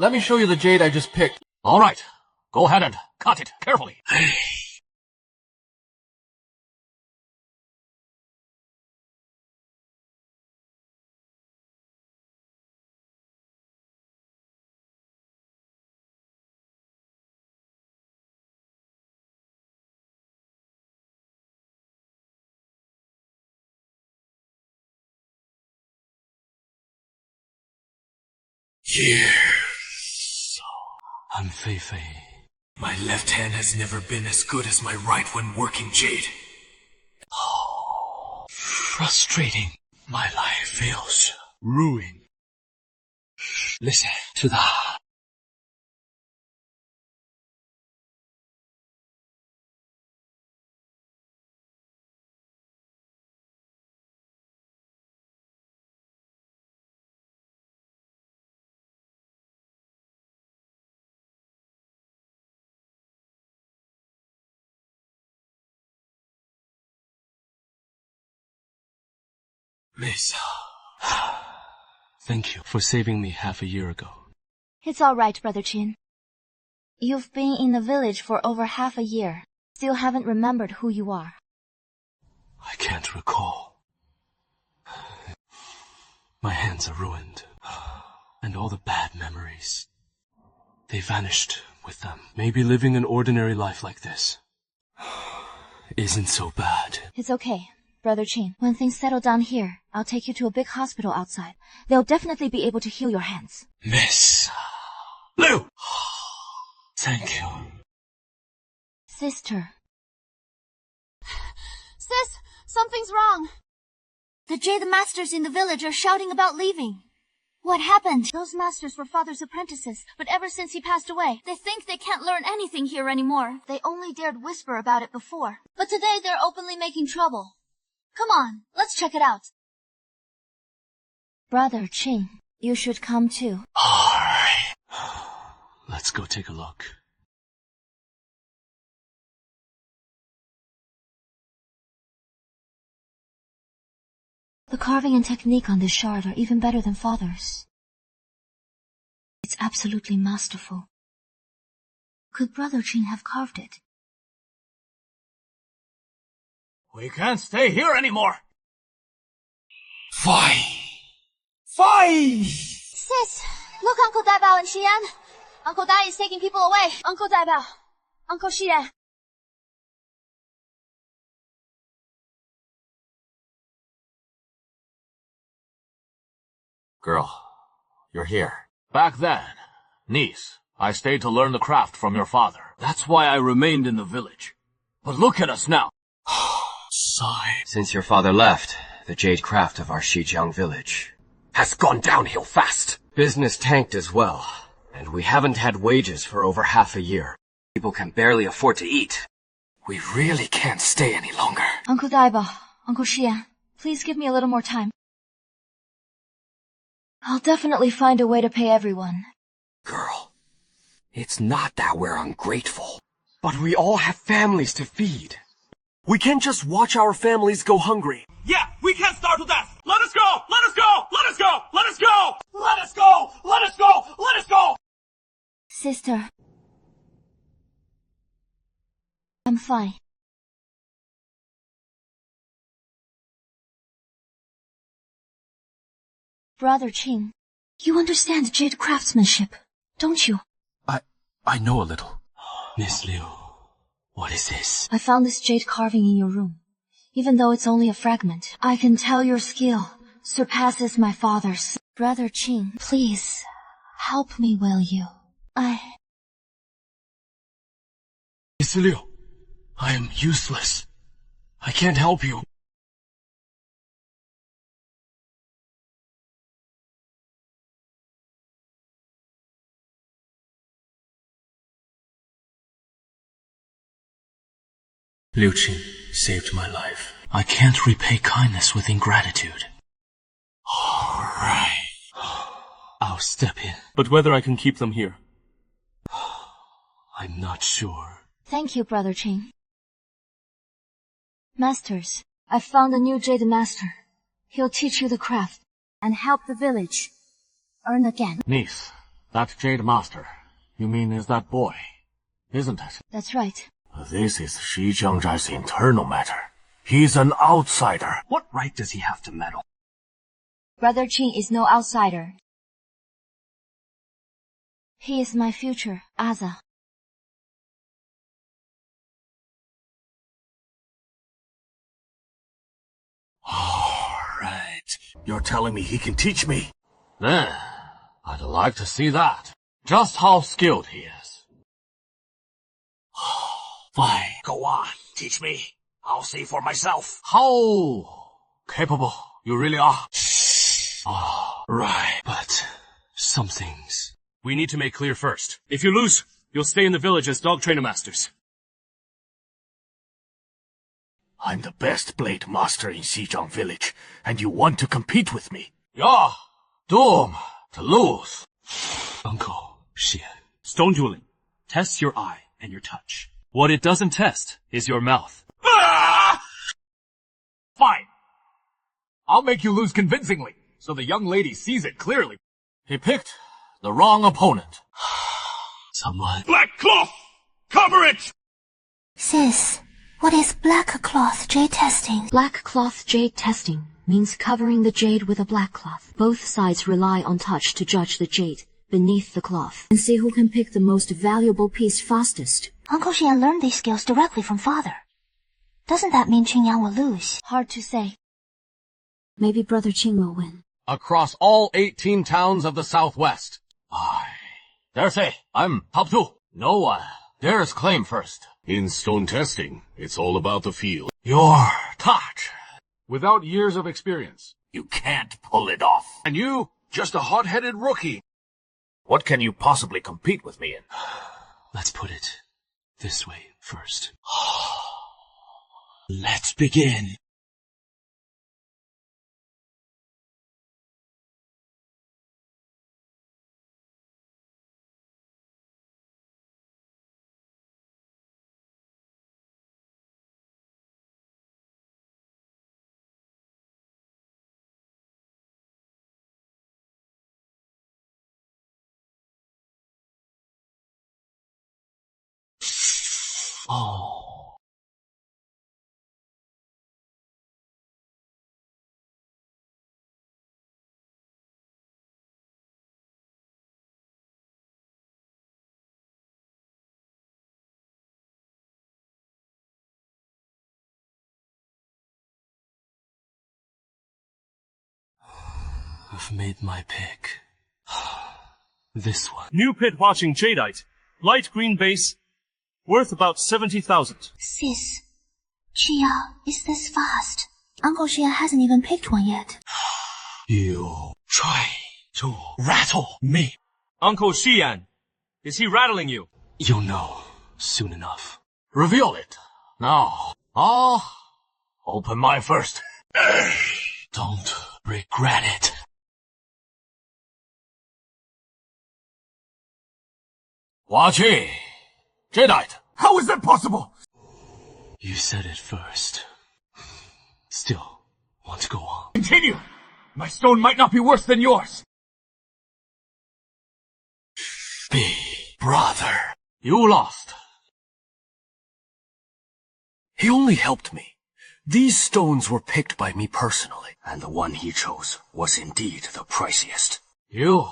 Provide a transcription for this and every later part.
Let me show you the jade I just picked. All right. Go ahead and cut it carefully. Years. I'm Fei. My left hand has never been as good as my right when working jade. Oh, frustrating. My life feels ruined. Listen to that. Miss. Thank you for saving me half a year ago. It's all right, Brother Chin. You've been in the village for over half a year. Still haven't remembered who you are. I can't recall. My hands are ruined. And all the bad memories. They vanished with them. Maybe living an ordinary life like this isn't so bad. It's okay, Brother Chin. When things settle down here, I'll take you to a big hospital outside. They'll definitely be able to heal your hands. Miss Liu! Thank you. Sister. Sis, something's wrong. The Jade Masters in the village are shouting about leaving. What happened? Those masters were Father's apprentices, but ever since he passed away, they think they can't learn anything here anymore. They only dared whisper about it before. But today they're openly making trouble. Come on, let's check it out. Brother Ching, you should come too. Alright. Let's go take a look. The carving and technique on this shard are even better than Father's. It's absolutely masterful. Could Brother Ching have carved it? We can't stay here anymore. Fine. Fine! Sis, look, Uncle Daibao and Xian. Uncle Dai is taking people away. Uncle Daibao, Uncle Xian. Girl, you're here. Back then, niece, I stayed to learn the craft from your father. That's why I remained in the village. But look at us now. Sigh. Since your father left, the Jadecraft of our Shijiang village has gone downhill fast. Business tanked as well, and we haven't had wages for over half a year. People can barely afford to eat. We really can't stay any longer. Uncle Daibao, Uncle Xian, please give me a little more time. I'll definitely find a way to pay everyone. Girl, it's not that we're ungrateful, but we all have families to feed. We can't just watch our families go hungry. Yeah, we can't starve to death. Let us go! Let us go! Let us go! Let us go! Let us go! Let us go! Let us go! Sister. I'm fine. Brother Ching, you understand jade craftsmanship, don't you? I know a little. Miss Liu, what is this? I found this jade carving in your room. Even though it's only a fragment, I can tell your skill surpasses my father's. Brother Ching, please, help me, will you? Miss Liu, I am useless. I can't help you. Liu Qing saved my life. I can't repay kindness with ingratitude. Alright. I'll step in. But whether I can keep them here. I'm not sure. Thank you, Brother Ching. Masters, I've found a new Jade Master. He'll teach you the craft and help the village earn again. Niece, That Jade Master, you mean is that boy, isn't it? That's right. This is Xijiangzhai's internal matter. He's an outsider. What right does he have to meddle? Brother Ching is no outsider. He is my future, Aza. Alright. You're telling me he can teach me? Then, I'd like to see that. Just how skilled he is. Fine. Go on, teach me. I'll see for myself. How capable you really are. Right, but some things we need to make clear first. If you lose, you'll stay in the village as dog trainer masters. I'm the best blade master in Xijiang village, and you want to compete with me? You're doomed to lose. Uncle Xian, stone dueling tests your eye and your touch. What it doesn't test is your mouth. Fine. I'll make you lose convincingly, so the young lady sees it clearly. He picked the wrong opponent. Someone... Black cloth! Cover it! Sis, what is black cloth jade testing? Black cloth jade testing means covering the jade with a black cloth. Both sides rely on touch to judge the jade beneath the cloth and see who can pick the most valuable piece fastest. Uncle Xian learned these skills directly from father. Doesn't that mean Qingyang will lose? Hard to say. Maybe Brother Ching will win. Across all 18 towns of the southwest, I dare say I'm top 2. No one dares claim first. In stone testing, it's all about the feel. Your touch. Without years of experience, You can't pull it off. and you, just a hot-headed rookie. What can you possibly compete with me in? Let's put it this way first. Let's begin. Oh. I've made my pick. This one. New pit watching jadeite. Light green base. Worth about 70,000. Sis, Chia, is this fast? Uncle Xian hasn't even picked one yet. You try to rattle me. Uncle Xian, is he rattling you? You'll know soon enough. Reveal it. Now, I'll open mine first. Don't regret it. Wachi, Jadeite, how is that possible? You said it first. Still, want to go on? Continue. My stone might not be worse than yours. Be brother. You lost. He only helped me. These stones were picked by me personally. And the one he chose was indeed the priciest. You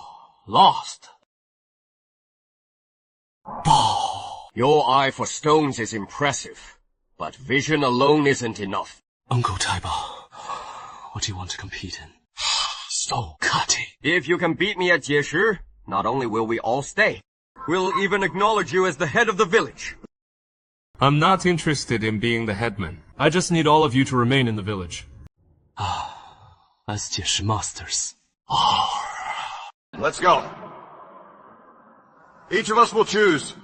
lost. Your eye for stones is impressive, but vision alone isn't enough. Uncle Taiba, what do you want to compete in? Stone cutting. If you can beat me at Jieshi, not only will we all stay, we'll even acknowledge you as the head of the village. I'm not interested in being the headman. I just need all of you to remain in the village. As Jieshi masters. Let's go. Each of us will choose.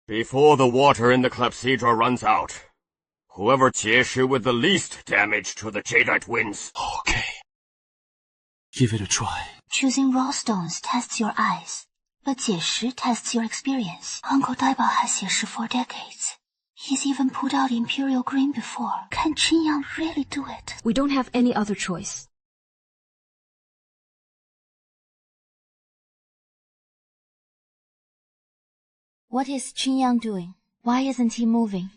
Before the water in the clepsydra runs out, whoever Jieshi with the least damage to the jadeite wins. Okay. Give it a try. Choosing raw stones tests your eyes, but Jieshi tests your experience. Uncle Daiba has Jieshi for decades. He's even pulled out Imperial Green before. Can Qingyang really do it? We don't have any other choice. What is Qingyang doing? Why isn't he moving?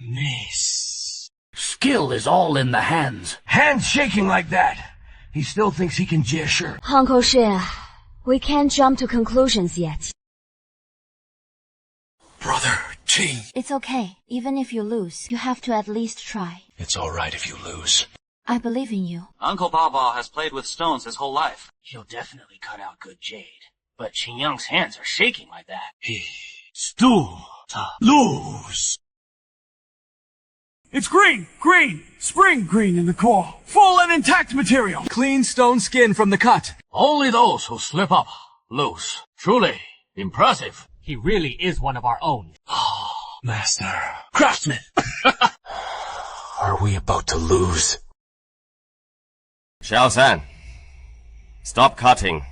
Nice. Skill is all in the hands. Hands shaking like that. He still thinks he can gesture. Uncle Shea, we can't jump to conclusions yet. Brother, Ching. It's okay. Even if you lose, you have to at least try. It's alright if you lose. I believe in you. Uncle Baba has played with stones his whole life. He'll definitely cut out good jade. But Qingyang's hands are shaking like that. He still lose. It's green! Green! Spring green in the core. Full and intact material. Clean stone skin from the cut. Only those who slip up lose. Truly impressive. He really is one of our own. Master. Craftsman! Are we about to lose? Xiaozan, stop cutting.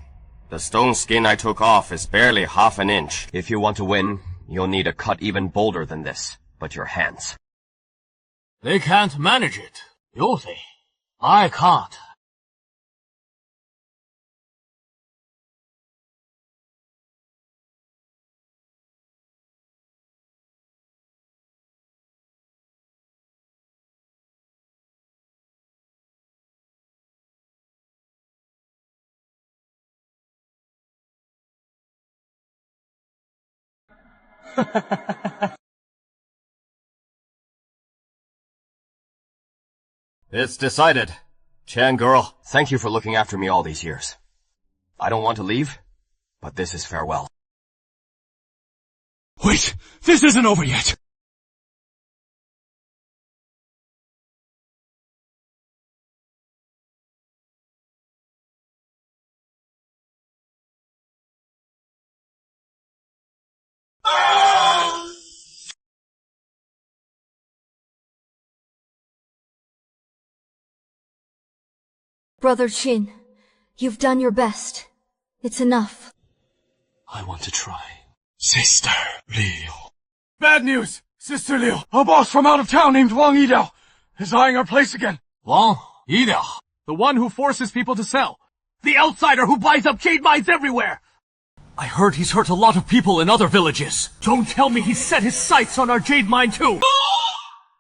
The stone skin I took off is barely half an inch. If you want to win, you'll need a cut even bolder than this, but your hands. They can't manage it. You see, I can't. It's decided. Chan girl, thank you for looking after me all these years. I don't want to leave, but this is farewell. Wait, this isn't over yet. Brother Qin, you've done your best. It's enough. I want to try. Sister Liu. Bad news! Sister Liu, a boss from out of town named Wang Yida is eyeing our place again. Wang Yida. The one who forces people to sell. The outsider who buys up jade mines everywhere! I heard he's hurt a lot of people in other villages. Don't tell me he's set his sights on our jade mine too.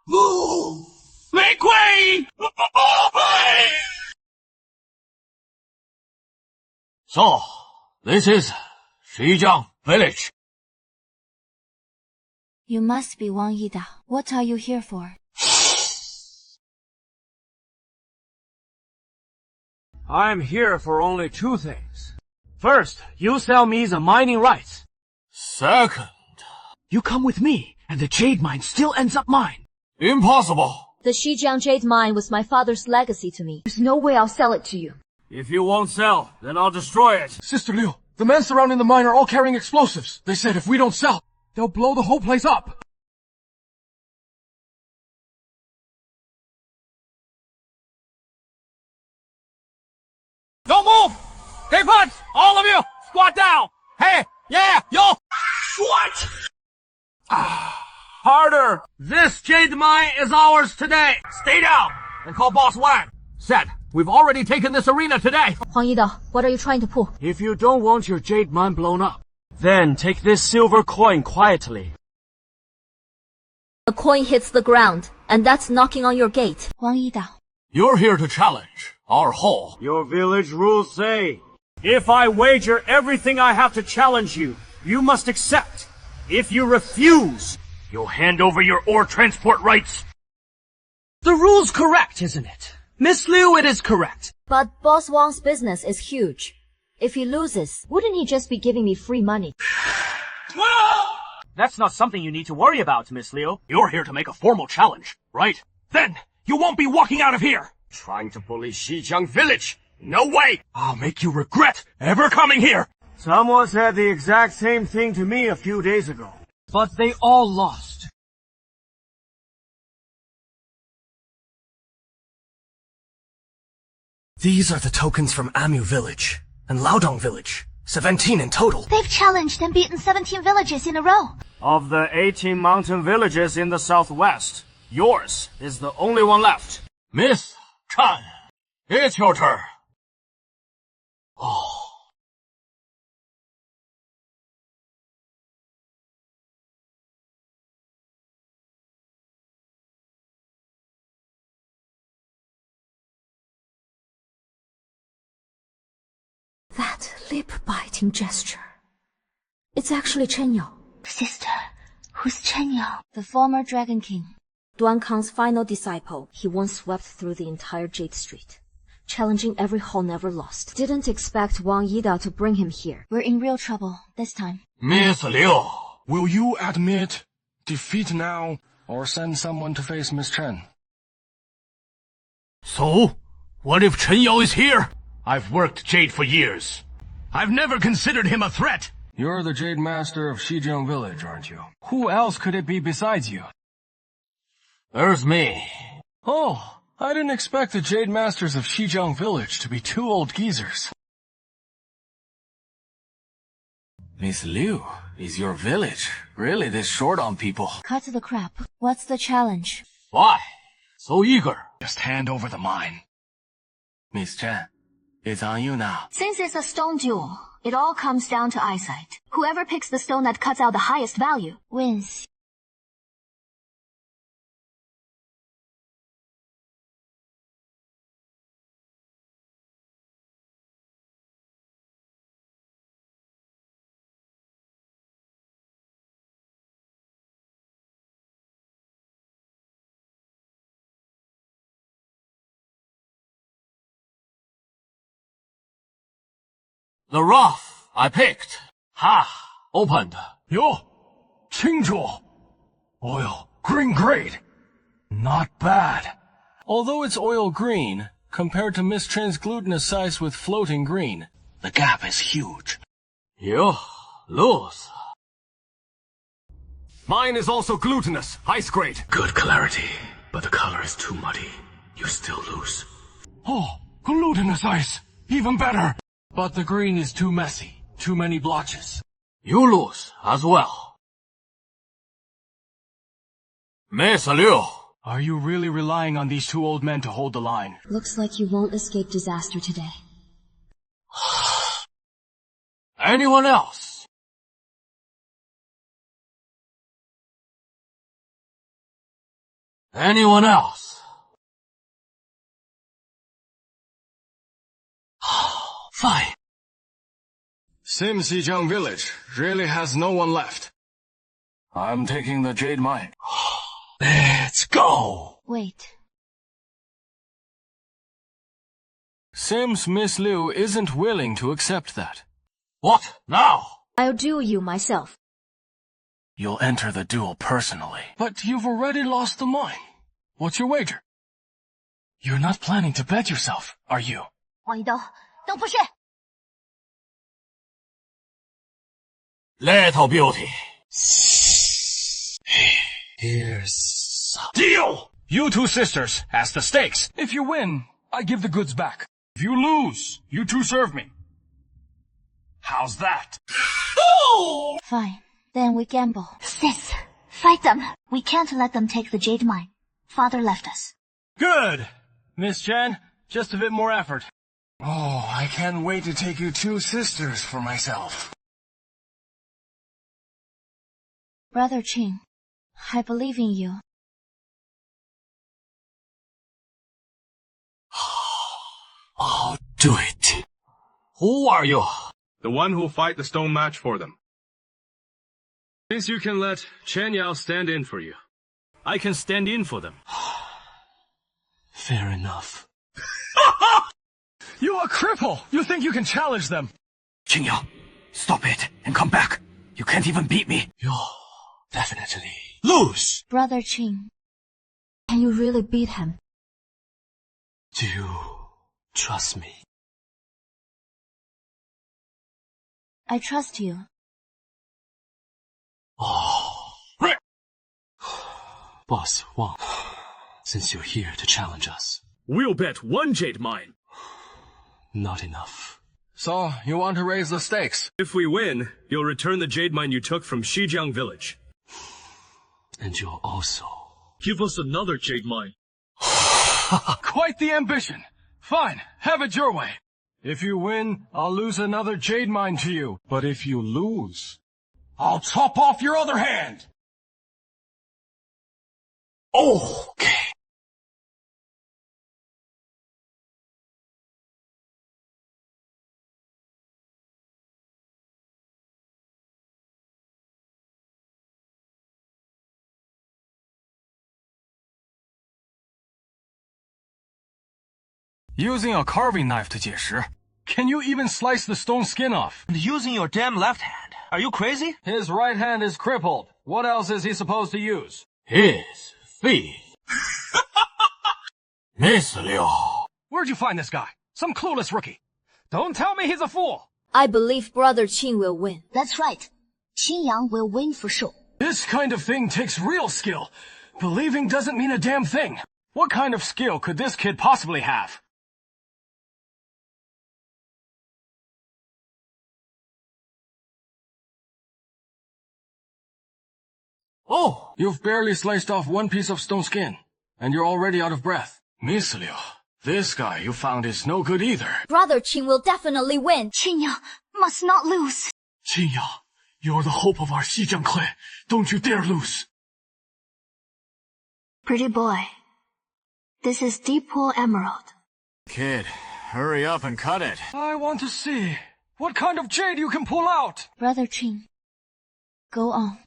Move! Make way! So, this is Shijiang village. You must be Wang Yida. What are you here for? I'm here for only two things. First, you sell me the mining rights. Second, You come with me, and the jade mine still ends up mine. impossible. The Shijiang jade mine was my father's legacy to me. There's no way I'll sell it to you. If you won't sell, then I'll destroy it. Sister Liu, the men surrounding the mine are all carrying explosives. They said if we don't sell, they'll blow the whole place up. Don't move! Stay put! All of you! Squat down! Hey! Yeah! Yo! What? Harder! This jade mine is ours today! Stay down! And call Boss Wang! Said, we've already taken this arena today! Wang Yida, what are you trying to pull? If you don't want your jade mine blown up, then take this silver coin quietly. A coin hits the ground, and that's knocking on your gate. Wang Yida. You're here to challenge our hall. Your village rules say, if I wager everything I have to challenge you, you must accept. If you refuse, you'll hand over your ore transport rights. The rule's correct, isn't it? Miss Liu, it is correct. But Boss Wang's business is huge. If he loses, wouldn't he just be giving me free money? That's not something you need to worry about, Miss Liu. You're here to make a formal challenge, right? Then, you won't be walking out of here! Trying to bully Shijiang village? No way! I'll make you regret ever coming here! Someone said the exact same thing to me a few days ago. But they all lost. These are the tokens from Amu village and Laodong village. 17 in total. They've challenged and beaten 17 villages in a row. Of the 18 mountain villages in the southwest, yours is the only one left. Miss Chan. It's your turn. Oh. That lip-biting gesture. It's actually Chen Yao. Sister, who's Chen Yao? The former Dragon King. Duan Kang's final disciple. He once swept through the entire Jade Street, challenging every hall never lost. Didn't expect Wang Yida to bring him here. We're in real trouble this time. Miss Liu. Will you admit defeat now, or send someone to face Miss Chen? So? What if Chen Yao is here? I've worked Jade for years. I've never considered him a threat. You're the Jade Master of Shijiang Village, aren't you? Who else could it be besides you? There's me. Oh, I didn't expect the Jade Masters of Shijiang Village to be two old geezers. Miss Liu, is your village really this short on people? Cut to the crap. What's the challenge? Why? So eager. Just hand over the mine. Miss Chen, it's on you now. Since it's a stone duel, it all comes down to eyesight. Whoever picks the stone that cuts out the highest value wins. The rough I picked. Ha! Opened. Yo! Ching Duel! Oil. Green grade. Not bad. Although it's oil green, compared to Miss Chen's glutinous ice with floating green, the gap is huge. You lose. Mine is also glutinous, ice grade. Good clarity, but the color is too muddy. You still lose. Oh, glutinous ice. Even better. But the green is too messy. Too many blotches. You lose as well. Miss Liu. Are you really relying on these two old men to hold the line? Looks like you won't escape disaster today. Anyone else? Anyone else? Fine. Sim Xijang Village really has no one left. I'm taking the Jade Mine. Let's go! Wait. Sim's Miss Liu isn't willing to accept that. What now? I'll duel you myself. You'll enter the duel personally. But you've already lost the mine. What's your wager? You're not planning to bet yourself, are you? 王一刀，都不是。 Little beauty. Here's a deal! You two sisters ask the stakes. If you win, I give the goods back. If you lose, you two serve me. How's that? Fine. Then we gamble. Sis, fight them. We can't let them take the Jade Mine. Father left us. Good! Miss Chen, just a bit more effort. Oh, I can't wait to take you two sisters for myself. Brother Ching, I believe in you. I'll do it. Who are you? The one who'll fight the stone match for them. Since you can let Chen Yao stand in for you, I can stand in for them. Fair enough. You a cripple! You think you can challenge them? Ching Yao, stop it and come back. You can't even beat me. You'll definitely lose. Brother Ching, Can you really beat him? Do you trust me? I trust you. Oh. Boss Wang, since you're here to challenge us. We'll bet 1 Jade Mine. Not enough. So, you want to raise the stakes? If we win, you'll return the Jade Mine you took from Shijiang Village. And you'll also... Give us another Jade Mine. Quite the ambition. Fine, have it your way. If you win, I'll lose another jade mine to you. But if you lose, I'll chop off your other hand! Okay. Using a carving knife to 解石. Can you even slice the stone skin off? And using your damn left hand. Are you crazy? His right hand is crippled. What else is he supposed to use? His feet. Miss Liu. Where'd you find this guy? Some clueless rookie. Don't tell me he's a fool. I believe Brother Ching will win. That's right. Qin Yang will win for sure. This kind of thing takes real skill. Believing doesn't mean a damn thing. What kind of skill could this kid possibly have? Oh, you've barely sliced off one piece of stone skin, and you're already out of breath. Miss Liu, this guy you found is no good either. Brother Ching will definitely win. Qin Yang must not lose. Qin Yang, you're the hope of our Xijiang clan. Don't you dare lose. Pretty boy, this is Deep Pool Emerald. Kid, hurry up and cut it. I want to see what kind of jade you can pull out. Brother Ching, go on.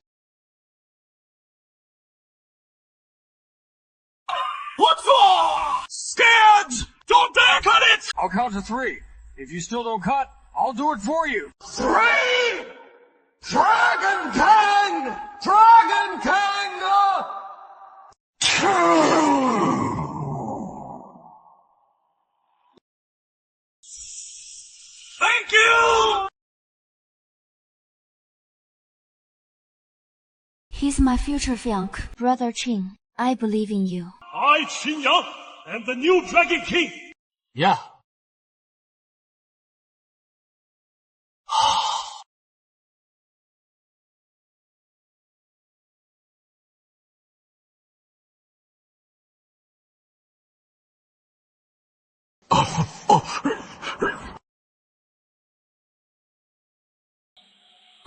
What's wrong? Scads! Don't dare cut it! I'll count to 3. If you still don't cut, I'll do it for you. 3! Dragon Kang! Dragon Kang! 2! Thank you! He's my future fiancé, Brother Ching. I believe in you. I, Qin Yang, am the new Dragon King! Yeah.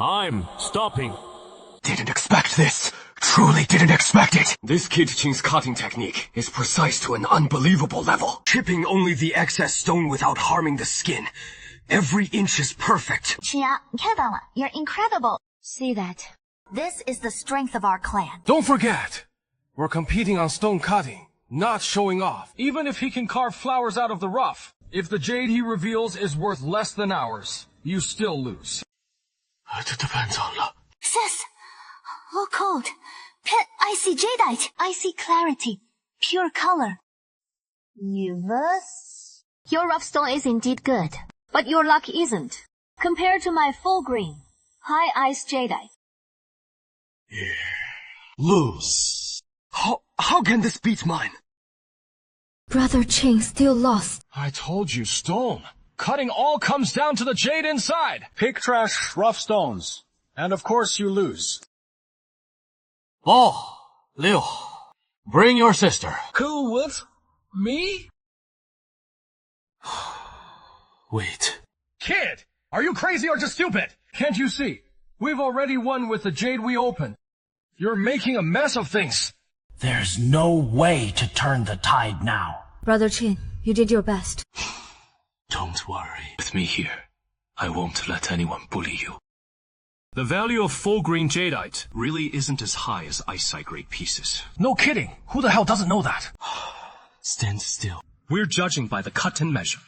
I'm stopping. Didn't expect this. Truly didn't expect it. This Kid Ching's cutting technique is precise to an unbelievable level. Chipping only the excess stone without harming the skin. Every inch is perfect. Qin Yang, 你看到了, you're incredible. See that? This is the strength of our clan. Don't forget, we're competing on stone cutting, not showing off. Even if he can carve flowers out of the rough, if the jade he reveals is worth less than ours, you still lose. It depends on luck. Sis! Oh, cold. Pit, I see jadeite. I see clarity. Pure color. Universe? Your rough stone is indeed good, but your luck isn't. Compared to my full green, high ice jadeite. Yeah. Lose. How can this beat mine? Brother Ching still lost. I told you, stone. Cutting all comes down to the jade inside. Pick trash, rough stones. And of course you lose. Oh, Liu, bring your sister. Cool with me? Wait. Kid, are you crazy or just stupid? Can't you see? We've already won with the jade we opened. You're making a mess of things. There's no way to turn the tide now. Brother Ching, you did your best. Don't worry. With me here, I won't let anyone bully you. The value of full green jadeite really isn't as high as eyesight grade pieces. No kidding. Who the hell doesn't know that? Stand still. We're judging by the cut and measure.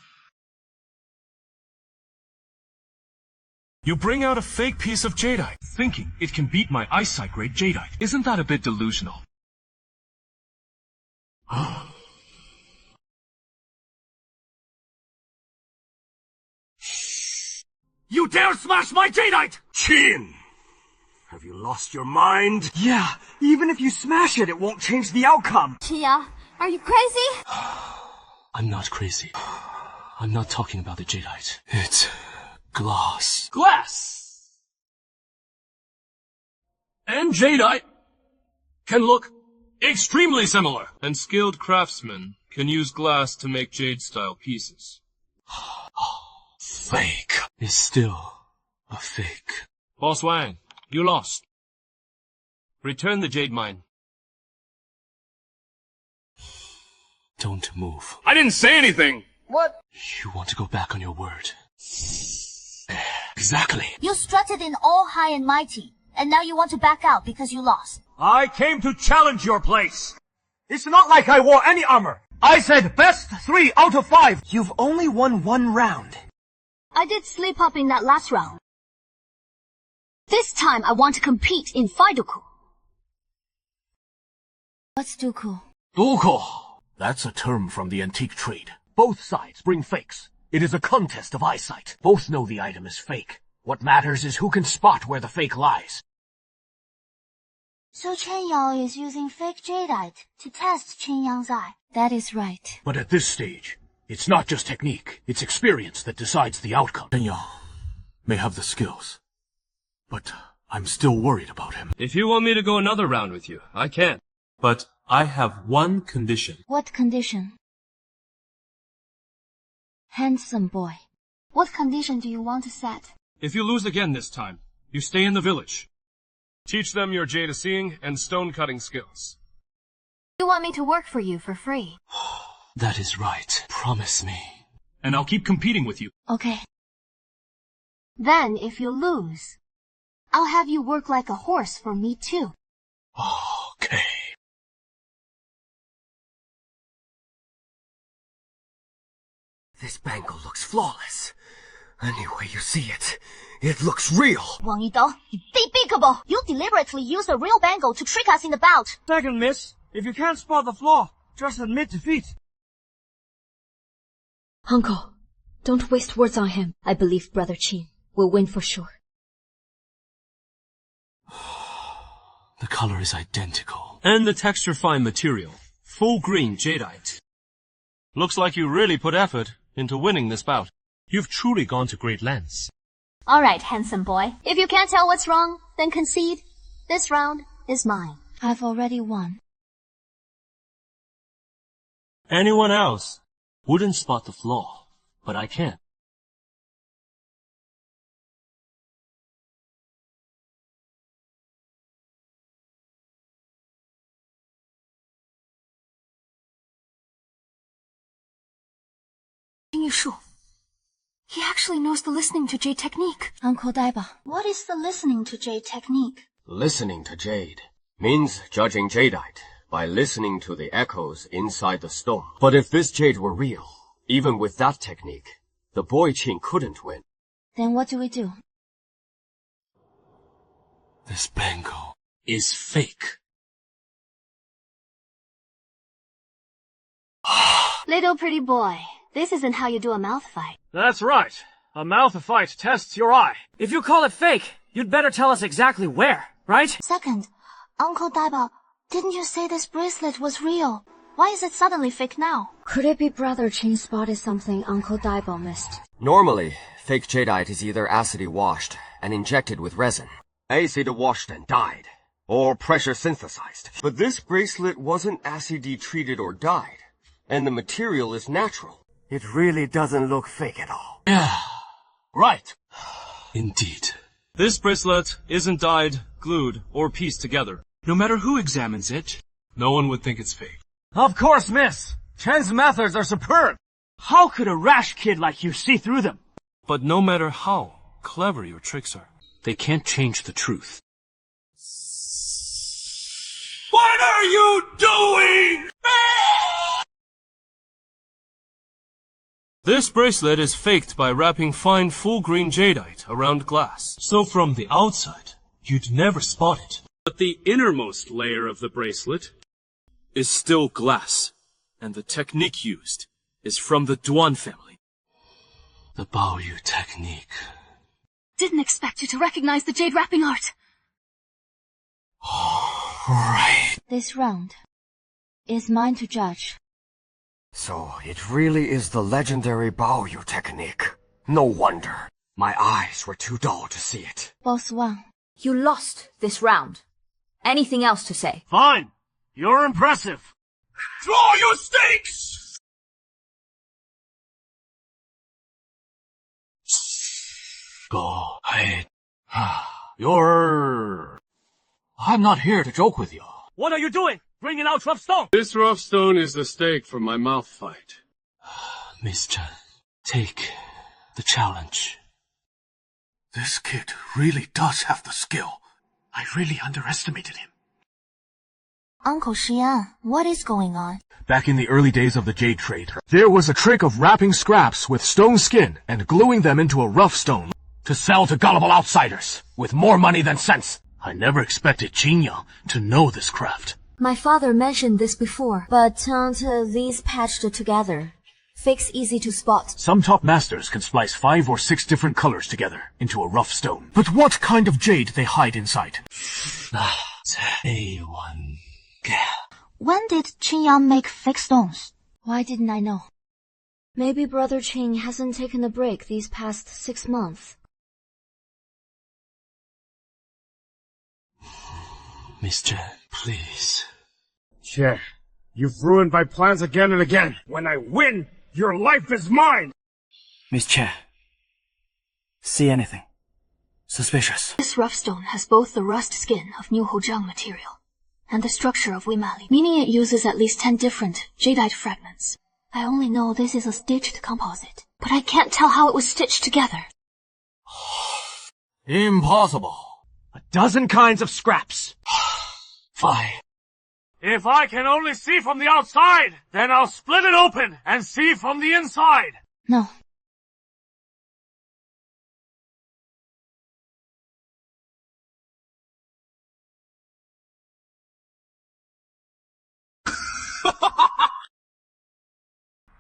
You bring out a fake piece of jadeite, thinking it can beat my eyesight grade jadeite. Isn't that a bit delusional? You dare smash my jadeite! Chin! Have you lost your mind? Yeah, even if you smash it, it won't change the outcome. Qin Yang, are you crazy? I'm not crazy. I'm not talking about the jadeite. It's glass. Glass! And jadeite can look extremely similar. And skilled craftsmen can use glass to make Jade-style pieces. Fake is still a fake. Boss Wang, you lost. Return the Jade Mine. Don't move. I didn't say anything! What? You want to go back on your word. Exactly. You strutted in all high and mighty, and now you want to back out because you lost. I came to challenge your place. It's not like I wore any armor. I said best 3 out of 5. You've only won 1 round. I did slip up in that last round. This time I want to compete in Fiduku. What's Duku? Duko. That's a term from the antique trade. Both sides bring fakes. It is a contest of eyesight. Both know the item is fake. What matters is who can spot where the fake lies. So Chen Yao is using fake jadeite to test Chen Yang's eye. That is right. But at this stage, it's not just technique, it's experience that decides the outcome. Chen Yao may have the skills, but I'm still worried about him. If you want me to go another round with you, I can. But I have one condition. What condition? Handsome boy. What condition do you want to set? If you lose again this time, you stay in the village. Teach them your jade seeing and stone cutting skills. You want me to work for you for free? That is right. Promise me. And I'll keep competing with you. Okay. Then, if you lose, I'll have you work like a horse for me too. Okay. This bangle looks flawless. Any way you see it, it looks real. Wang Yida, you despicable! You deliberately used a real bangle to trick us in the bout. Second, miss. If you can't spot the flaw, just admit defeat. Uncle, don't waste words on him. I believe Brother Ching will win for sure. The color is identical. And the texture fine material. Full green jadeite. Looks like you really put effort into winning this bout. You've truly gone to great lengths. Alright, handsome boy. If you can't tell what's wrong, then concede. This round is mine. I've already won. Anyone else wouldn't spot the flaw, but I can. He actually knows the listening to Jade technique. Uncle Daiba, what is the listening to Jade technique? Listening to Jade means judging jadeite by listening to the echoes inside the stone. But if this jade were real, even with that technique, the boy Ching couldn't win. Then what do we do? This bangle is fake. Little pretty boy, this isn't how you do a mouth fight. That's right. A mouth fight tests your eye. If you call it fake, you'd better tell us exactly where, right? Second, Uncle Daiba, didn't you say this bracelet was real? Why is it suddenly fake now? Could it be Brother Ching spotted something Uncle Daiba missed? Normally, fake jadeite is either acidy washed and injected with resin, acid washed and dyed, or pressure synthesized. But this bracelet wasn't acidy treated or dyed, and the material is natural. It really doesn't look fake at all. Yeah. Right. Indeed. This bracelet isn't dyed, glued, or pieced together. No matter who examines it, no one would think it's fake. Of course, miss. Chen's methods are superb. How could a rash kid like you see through them? But no matter how clever your tricks are, they can't change the truth. What are you doing? This bracelet is faked by wrapping fine full green jadeite around glass. So from the outside, you'd never spot it. But the innermost layer of the bracelet is still glass, and the technique used is from the Duan family. The Baoyu technique. Didn't expect you to recognize the jade wrapping art. Right. This round is mine to judge. So it really is the legendary Baoyu technique. No wonder. My eyes were too dull to see it. Boss Wang, You lost this round. Anything else to say? Fine. You're impressive. Draw your stakes! I'm not here to joke with you. What are you doing? Bringing out rough stone! This rough stone is the stake for my mouth fight. Miss Chen, take the challenge. This kid really does have the skill. I really underestimated him. Uncle Shiyan, what is going on? Back in the early days of the jade trade, there was a trick of wrapping scraps with stone skin and gluing them into a rough stone to sell to gullible outsiders with more money than sense. I never expected Ching to know this craft. My father mentioned this before, but aren't these patched together? Fakes easy to spot. Some top masters can splice 5 or 6 different colors together into a rough stone. But what kind of jade they hide inside? A1. When did Qingyang make fake stones? Why didn't I know? Maybe Brother Ching hasn't taken a break these past 6 months. Miss Chen, please. Che, you've ruined my plans again and again. When I win, your life is mine! Miss Che, see anything suspicious? This rough stone has both the rust skin of New Hojiang material and the structure of Wimali, meaning it uses at least 10 different jadeite fragments. I only know this is a stitched composite, but I can't tell how it was stitched together. Impossible. A dozen kinds of scraps. Fine. If I can only see from the outside, then I'll split it open and see from the inside. No.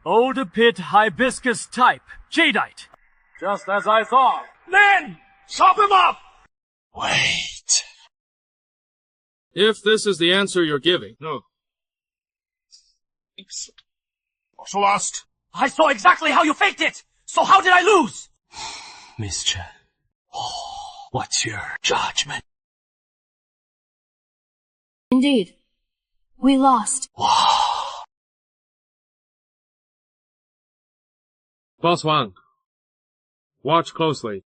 Old pit hibiscus type, jadeite. Just as I thought. Then, chop him up! Wait. If this is the answer you're giving. No. Also lost. I saw exactly how you faked it! So how did I lose? Miss Chen, what's your judgment? Indeed. We lost. Boss Wang, watch closely.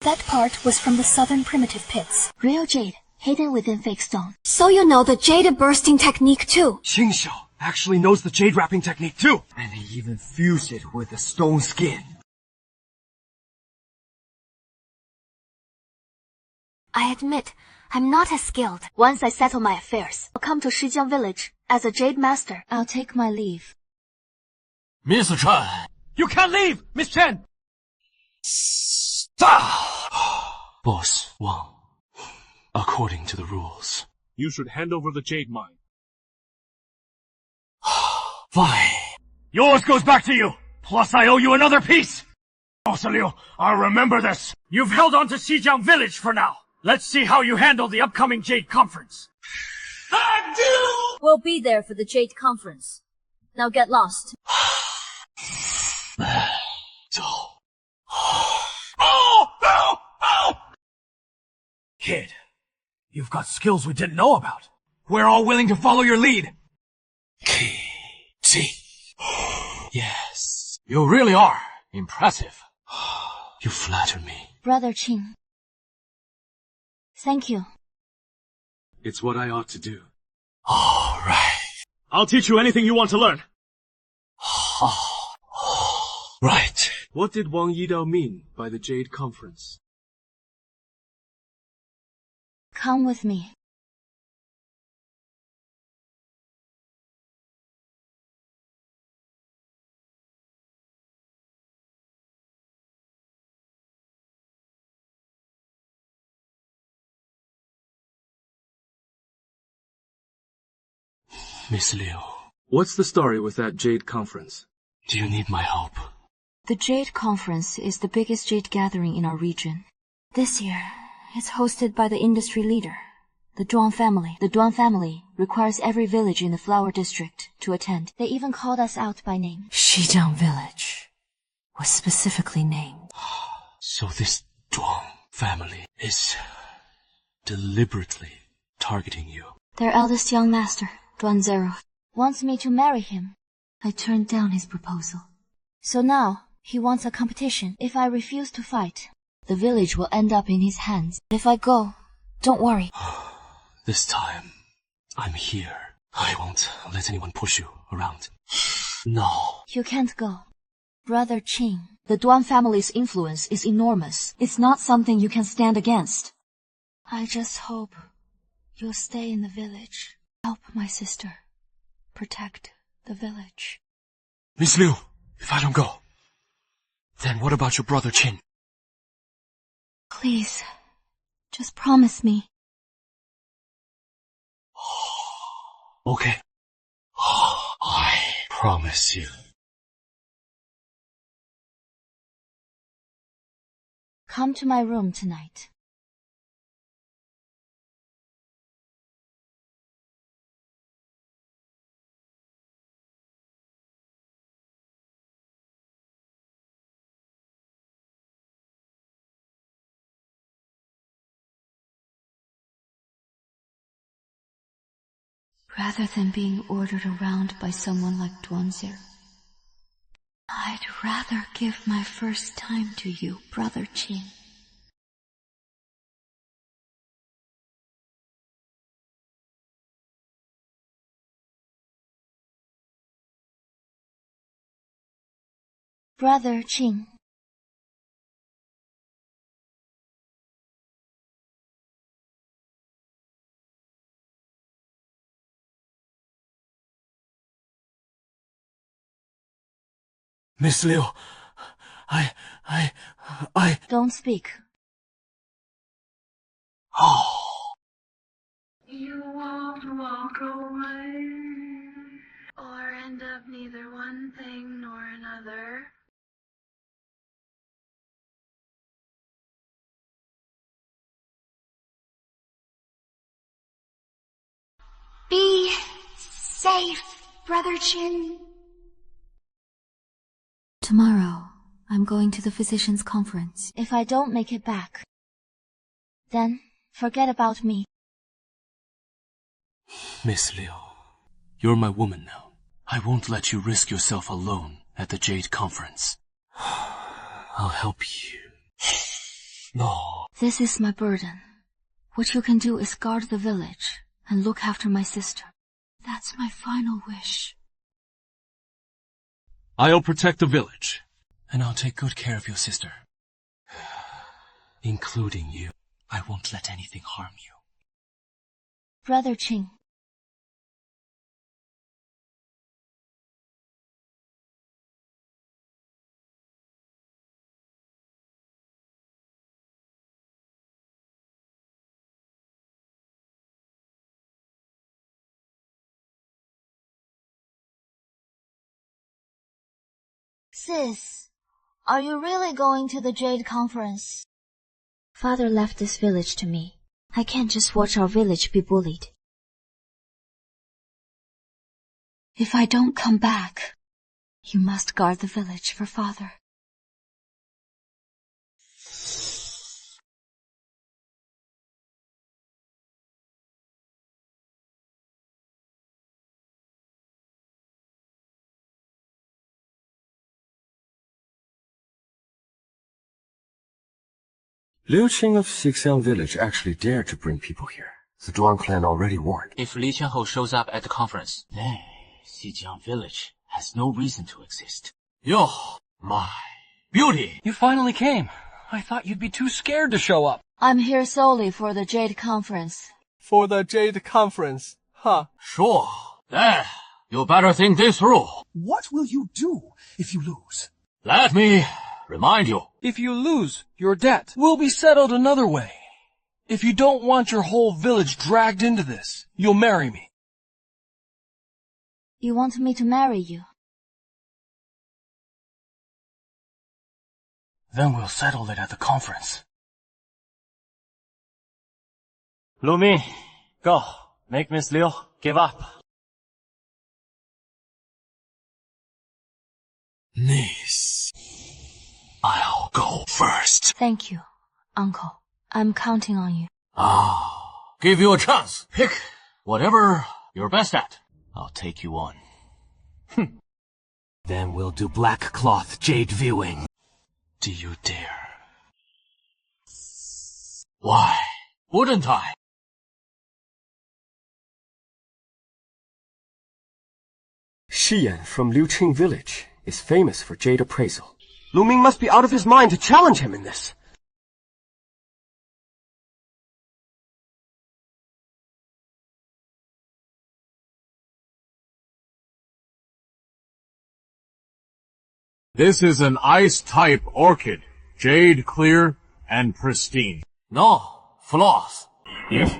That part was from the southern primitive pits. Real jade, hidden within fake stone. So you know the jade bursting technique too. Ching actually knows the jade wrapping technique too. And he even fused it with the stone skin. I admit, I'm not as skilled. Once I settle my affairs, I'll come to Shijiang village as a jade master. I'll take my leave. Miss Chen! You can't leave, Miss Chen! Boss Wang, according to the rules, You should hand over the jade mine. Fine. Yours goes back to you. Plus I owe you another piece. Also Liu, I'll remember this. You've held on to Xijiang village for now. Let's see how you handle the upcoming Jade Conference. We'll be there for the Jade Conference. Now get lost. Kid, you've got skills we didn't know about. We're all willing to follow your lead. Yes. You really are impressive. You flatter me. Brother Ching. Thank you. It's what I ought to do. All right. I'll teach you anything you want to learn. Right. What did Wang Yida mean by the Jade Conference? Come with me. Miss Liu, What's the story with that Jade Conference? do you need my help? The Jade Conference is the biggest jade gathering in our region. This year, it's hosted by the industry leader, the Duan family. The Duan family requires every village in the flower district to attend. They even called us out by name. Shijiang village was specifically named. So this Duan family is deliberately targeting you. Their eldest young master, Duanzeri, wants me to marry him. I turned down his proposal. So now, he wants a competition. If I refuse to fight, the village will end up in his hands. If I go, don't worry. This time, I'm here. I won't let anyone push you around. No. You can't go. Brother Ching, the Duan family's influence is enormous. It's not something you can stand against. I just hope you'll stay in the village. Help my sister. Protect the village. Miss Liu, if I don't go, then what about your brother Ching? Please, just promise me. Okay. I promise you. Come to my room tonight. Rather than being ordered around by someone like Duanzeri, I'd rather give my first time to you, Brother Ching. Brother Ching. Miss Liu, I... Don't speak. Oh. You won't walk away, or end up neither one thing nor another. Be safe, Brother Chin. Tomorrow, I'm going to the physicians' conference. If I don't make it back, then forget about me. Miss Liu, you're my woman now. I won't let you risk yourself alone at the Jade Conference. I'll help you. No. This is my burden. What you can do is guard the village and look after my sister. That's my final wish. I'll protect the village, and I'll take good care of your sister. Including you. I won't let anything harm you. Brother Ching. Sis, are you really going to the Jade Conference? Father left this village to me. I can't just watch our village be bullied. If I don't come back, you must guard the village for Father. Liu Qing of Xixiang village actually dared to bring people here. The Duan clan already warned. If Li Qianhou shows up at the conference, then Xijiang village has no reason to exist. Yo, my beauty! You finally came. I thought you'd be too scared to show up. I'm here solely for the Jade Conference. For the Jade Conference, huh? Sure. Then, you better think this through. What will you do if you lose? Let me remind you. If you lose, your debt will be settled another way. If you don't want your whole village dragged into this, you'll marry me. You want me to marry you? Then we'll settle it at the conference. Lu Mi, go. Make Miss Liu give up. Niece. I'll go first. Thank you, Uncle. I'm counting on you. Give you a chance. Pick whatever you're best at. I'll take you on. Then we'll do black cloth jade viewing. Do you dare? Why wouldn't I? Xian from Liuqing village is famous for jade appraisal. Lu Ming must be out of his mind to challenge him in this. This is an ice-type orchid. Jade clear and pristine. No, flaws. Yes.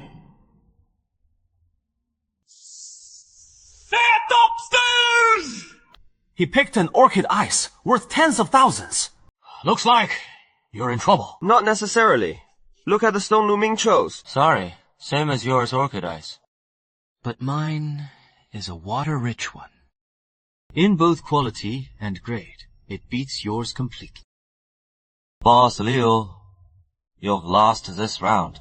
Upstairs! He picked an orchid ice worth tens of thousands. Looks like you're in trouble. Not necessarily. Look at the stone Lu Ming chose. Sorry, same as yours orchid ice. But mine is a water-rich one. In both quality and grade, it beats yours completely. Boss Liu, you've lost this round.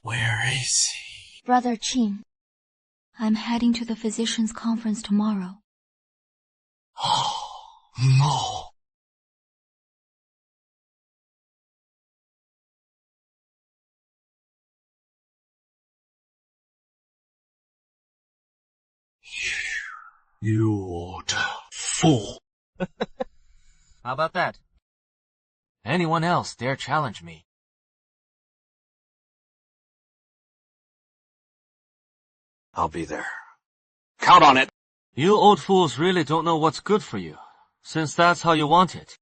Where is he? Brother Ching, I'm heading to the physicians' conference tomorrow. No. You old fool. How about that? Anyone else dare challenge me? I'll be there. Count on it! You old fools really don't know what's good for you, since that's how you want it.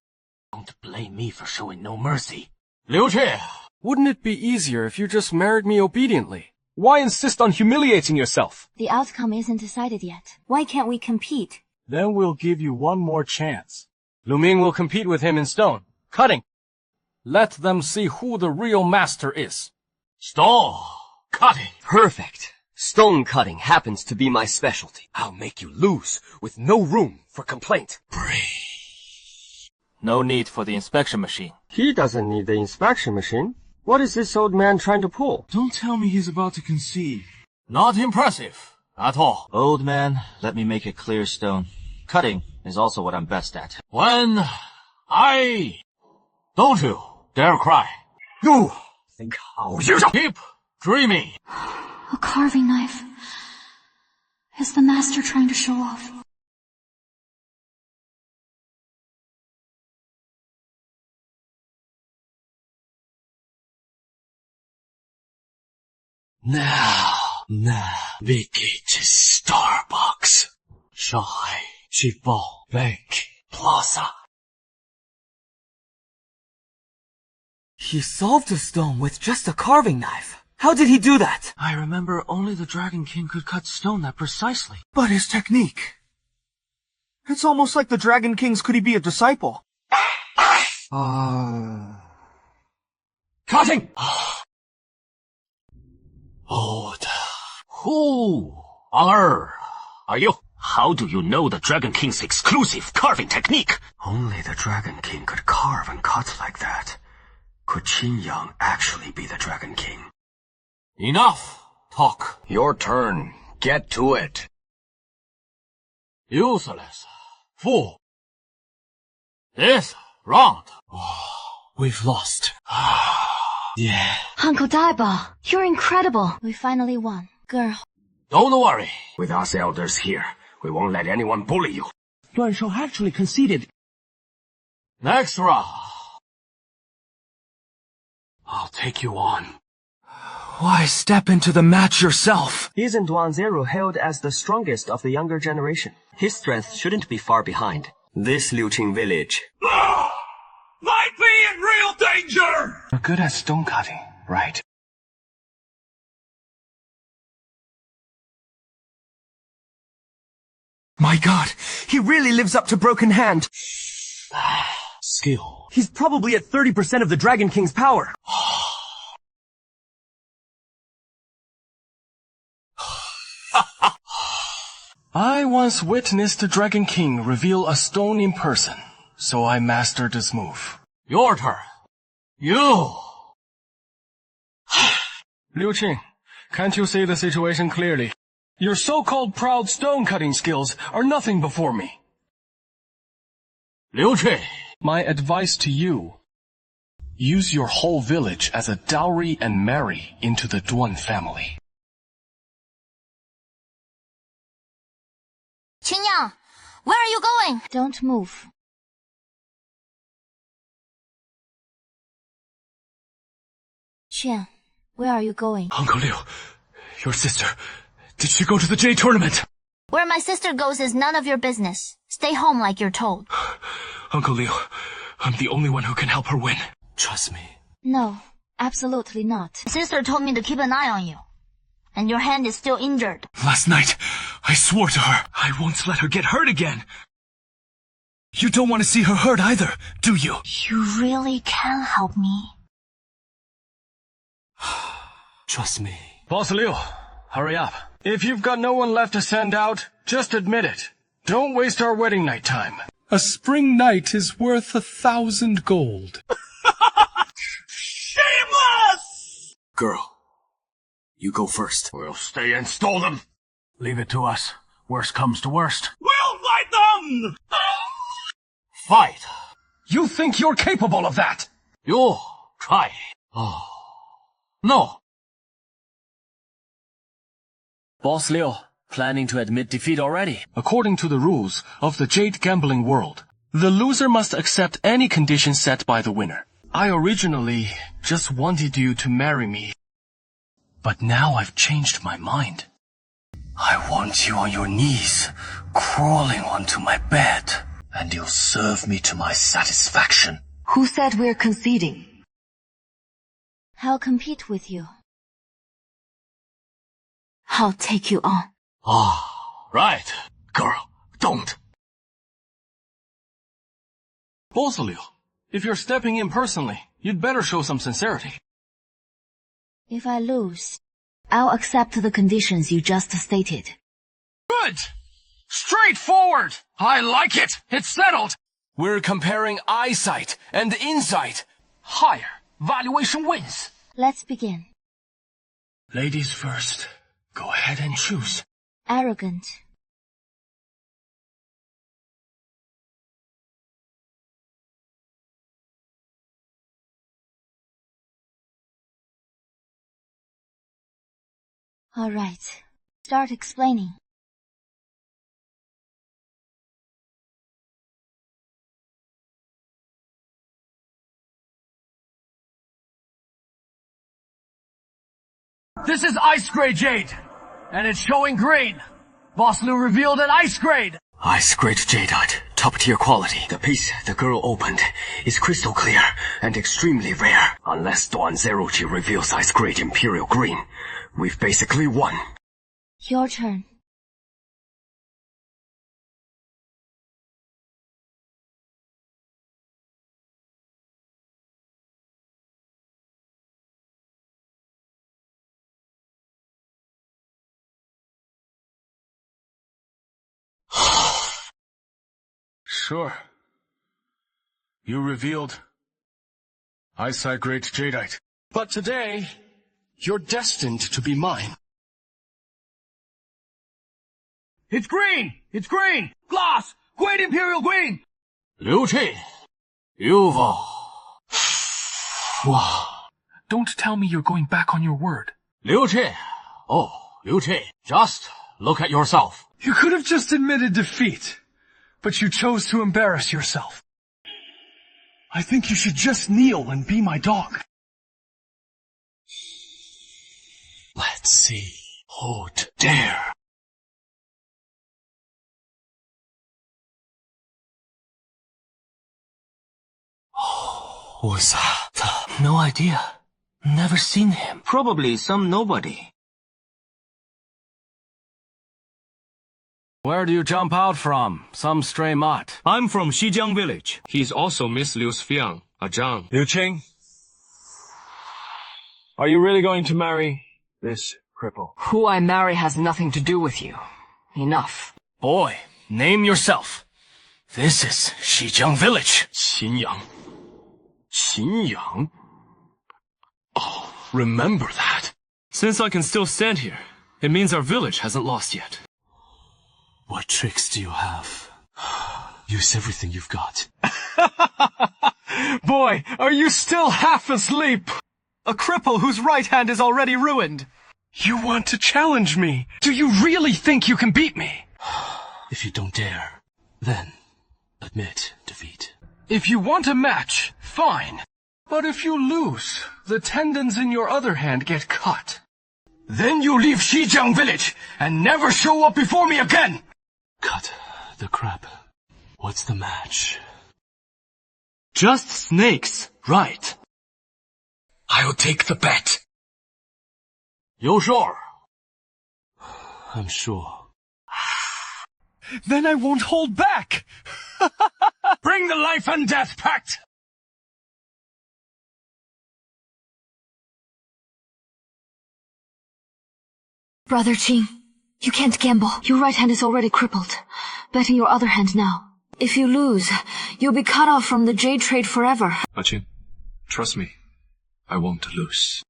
Don't blame me for showing no mercy. Liu Jie! Wouldn't it be easier if you just married me obediently? Why insist on humiliating yourself? The outcome isn't decided yet. Why can't we compete? Then we'll give you one more chance. Lu Ming will compete with him in stone, cutting. Let them see who the real master is. Stone cutting. Perfect. Stone cutting happens to be my specialty. I'll make you lose with no room for complaint. No need for the inspection machine. He doesn't need the inspection machine. What is this old man trying to pull? Don't tell me he's about to conceive. Not impressive at all. Old man, let me make it clear, Stone. Cutting is also what I'm best at. When don't you dare cry. You think how you Keep dreaming. A carving knife. Is the master trying to show off? Now, navigate to Starbucks, Shanghai, Qibao Bank Plaza. He solved a stone with just a carving knife. How did he do that? I remember only the Dragon King could cut stone that precisely. But his technique. It's almost like the Dragon King's could he be a disciple? Cutting! Who are you? How do you know the Dragon King's exclusive carving technique? Only the Dragon King could carve and cut like that. Could Qin Yang actually be the Dragon King? Enough talk. Your turn. Get to it. Useless. Fool. This round. We've lost. Yeah. Uncle Daiba, you're incredible. We finally won. Girl. Don't worry. With us elders here, we won't let anyone bully you. Duan Shou actually conceded. Next round. I'll take you on. Why step into the match yourself? He's in Duanzeri hailed as the strongest of the younger generation. His strength shouldn't be far behind. This Liuqing village. Might be in real danger! You're good at stone cutting, right? My god, he really lives up to Broken Hand. Skill. He's probably at 30% of the Dragon King's power. I once witnessed the Dragon King reveal a stone in person, so I mastered this move. Your turn. You! Liu Qing, can't you see the situation clearly? Your so-called proud stone-cutting skills are nothing before me. Liu Qing! My advice to you: use your whole village as a dowry and marry into the Duan family. Qingyang, where are you going? Don't move. Qian, where are you going? Uncle Liu, your sister, did she go to the Jade tournament? Where my sister goes is none of your business. Stay home like you're told. Uncle Liu, I'm the only one who can help her win. Trust me. No, absolutely not. Sister told me to keep an eye on you. And your hand is still injured. Last night, I swore to her I won't let her get hurt again. You don't want to see her hurt either, do you? You really can help me. Trust me. Boss Liu, hurry up. If you've got no one left to send out, just admit it. Don't waste our wedding night time. A spring night is worth 1,000 gold. Shameless! Girl, you go first. We'll stay and stall them. Leave it to us. Worst comes to worst. We'll fight them! Fight! You think you're capable of that? You try. Oh. No. Boss Liu, planning to admit defeat already. According to the rules of the Jade gambling world, the loser must accept any condition set by the winner. I originally just wanted you to marry me, but now I've changed my mind. I want you on your knees, crawling onto my bed, and you'll serve me to my satisfaction. Who said we're conceding? I'll compete with you. I'll take you on. Ah, right. Girl, don't. Boss Liu, if you're stepping in personally, you'd better show some sincerity. If I lose, I'll accept the conditions you just stated. Good! Straightforward! I like it! It's settled! We're comparing eyesight and insight. Higher valuation wins. Let's begin. Ladies first. Go ahead and choose. Arrogant. All right. Start explaining. This is ice grade jade, and it's showing green. Boss Liu revealed an ice grade. Ice grade jadeite, top tier quality. The piece the girl opened is crystal clear and extremely rare. Unless Duanzeri reveals ice grade imperial green, we've basically won. Your turn. Sure. You revealed eyesight grade jadeite. But today, you're destined to be mine. It's green! It's green! Gloss! Great imperial green! Liu Qing, you've... Wow. Don't tell me you're going back on your word. Liu Qing. Oh, Liu Qing, just look at yourself. You could have just admitted defeat, but you chose to embarrass yourself. I think you should just kneel and be my dog. Let's see who'd dare. Who's that? No idea. Never seen him. Probably some nobody. Where do you jump out from? Some stray mutt. I'm from Xijiang village. He's also Miss Liu's fiancé, a Zhang. Liu Qing? Are you really going to marry this cripple? Who I marry has nothing to do with you. Enough. Boy, name yourself. This is Xijiang village. Xinyang. Xinyang? Oh, remember that. Since I can still stand here, it means our village hasn't lost yet. What tricks do you have? Use everything you've got. Boy, are you still half asleep? A cripple whose right hand is already ruined. You want to challenge me? Do you really think you can beat me? If you don't dare, then admit defeat. If you want a match, fine. But if you lose, the tendons in your other hand get cut. Then you leave Xijiang village and never show up before me again! Cut the crap. What's the match? Just snakes, right? I'll take the bet. You sure? I'm sure. Then I won't hold back! Bring the life and death pact! Brother Ching, you can't gamble. Your right hand is already crippled. Betting your other hand now. If you lose, you'll be cut off from the jade trade forever. Qing, trust me. I won't lose.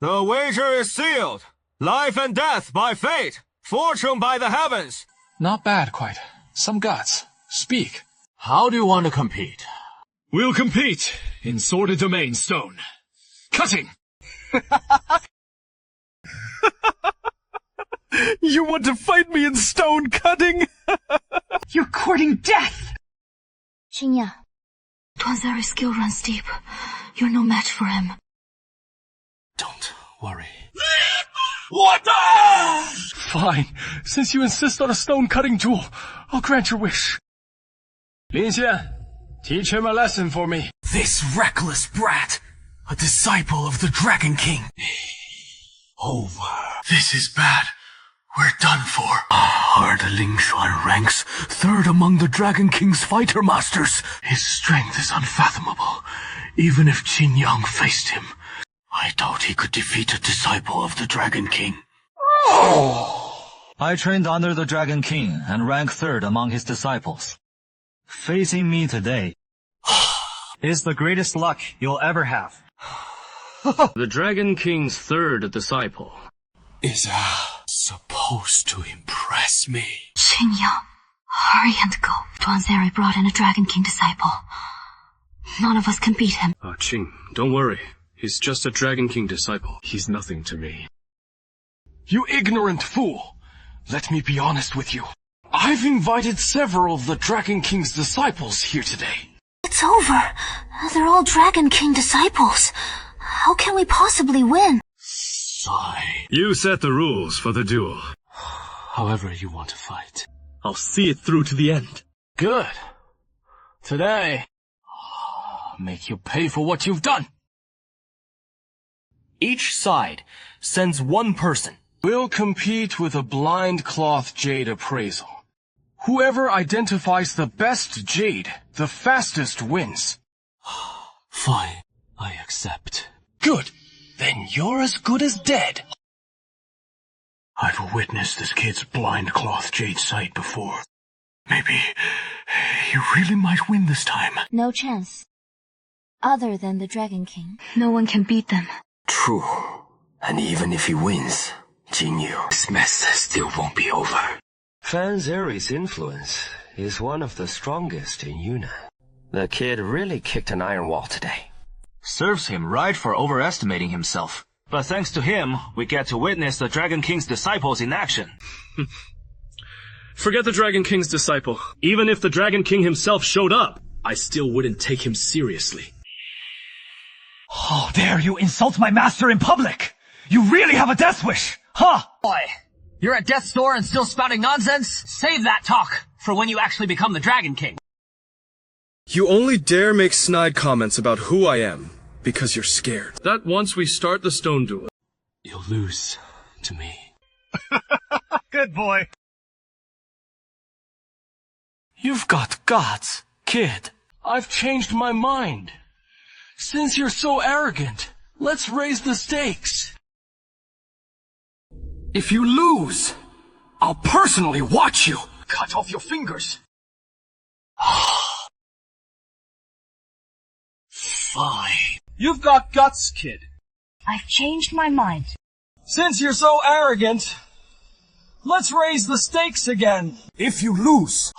The wager is sealed. Life and death by fate. Fortune by the heavens. Not bad, quite. Some guts. Speak. How do you want to compete? We'll compete in Sword Domain Stone. Cutting! You want to fight me in stone cutting? You're courting death! Qing, Duanzeri's skill runs deep. You're no match for him. Don't worry. What the? Fine. Since you insist on a stone-cutting duel, I'll grant your wish. Lin Xian, teach him a lesson for me. This reckless brat, a disciple of the Dragon King. Over. This is bad. We're done for. Hard Ling Xuan ranks third among the Dragon King's fighter masters. His strength is unfathomable. Even if Qin Yang faced him, I doubt he could defeat a disciple of the Dragon King. I trained under the Dragon King and ranked third among his disciples. Facing me today is the greatest luck you'll ever have. The Dragon King's third disciple is supposed to impress me. Qing, hurry and go. Duanzeri brought in a Dragon King disciple. None of us can beat him. Ching, don't worry. He's just a Dragon King disciple. He's nothing to me. You ignorant fool! Let me be honest with you. I've invited several of the Dragon King's disciples here today. It's over. They're all Dragon King disciples. How can we possibly win? Sigh. You set the rules for the duel. However you want to fight. I'll see it through to the end. Good. Today, I'll make you pay for what you've done. Each side sends one person. We'll compete with a blind cloth jade appraisal. Whoever identifies the best jade, the fastest wins. Fine, I accept. Good. Then you're as good as dead. I've witnessed this kid's blind cloth jade sight before. Maybe he really might win this time. No chance. Other than the Dragon King, no one can beat them. True. And even if he wins, Jinyu, mess still won't be over. Duanzeri's influence is one of the strongest in Yunnan. The kid really kicked an iron wall today. Serves him right for overestimating himself. But thanks to him, we get to witness the Dragon King's disciples in action. Forget the Dragon King's disciple. Even if the Dragon King himself showed up, I still wouldn't take him seriously. How dare you insult my master in public! You really have a death wish, huh? Boy, You're at death's door and still spouting nonsense? Save that talk for when you actually become the Dragon King. You only dare make snide comments about who I am because you're scared. That once we start the stone duel, you'll lose to me. Good boy. You've got guts, kid. I've changed my mind. Since you're so arrogant, let's raise the stakes. If you lose, I'll personally watch you. Cut off your fingers. Fine. You've got guts, kid. I've changed my mind. Since you're so arrogant, let's raise the stakes again. If you lose,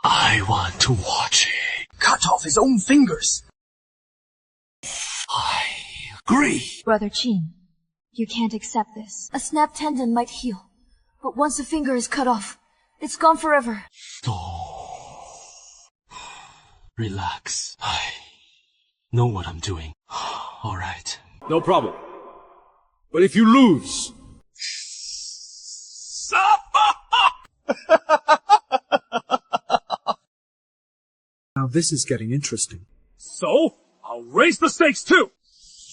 I want to watch it. Cut off his own fingers. I agree. Brother Ching, you can't accept this. A snapped tendon might heal, but once a finger is cut off, it's gone forever. Relax. I know what I'm doing. All right. No problem. But if you lose... Now this is getting interesting. So, I'll raise the stakes too!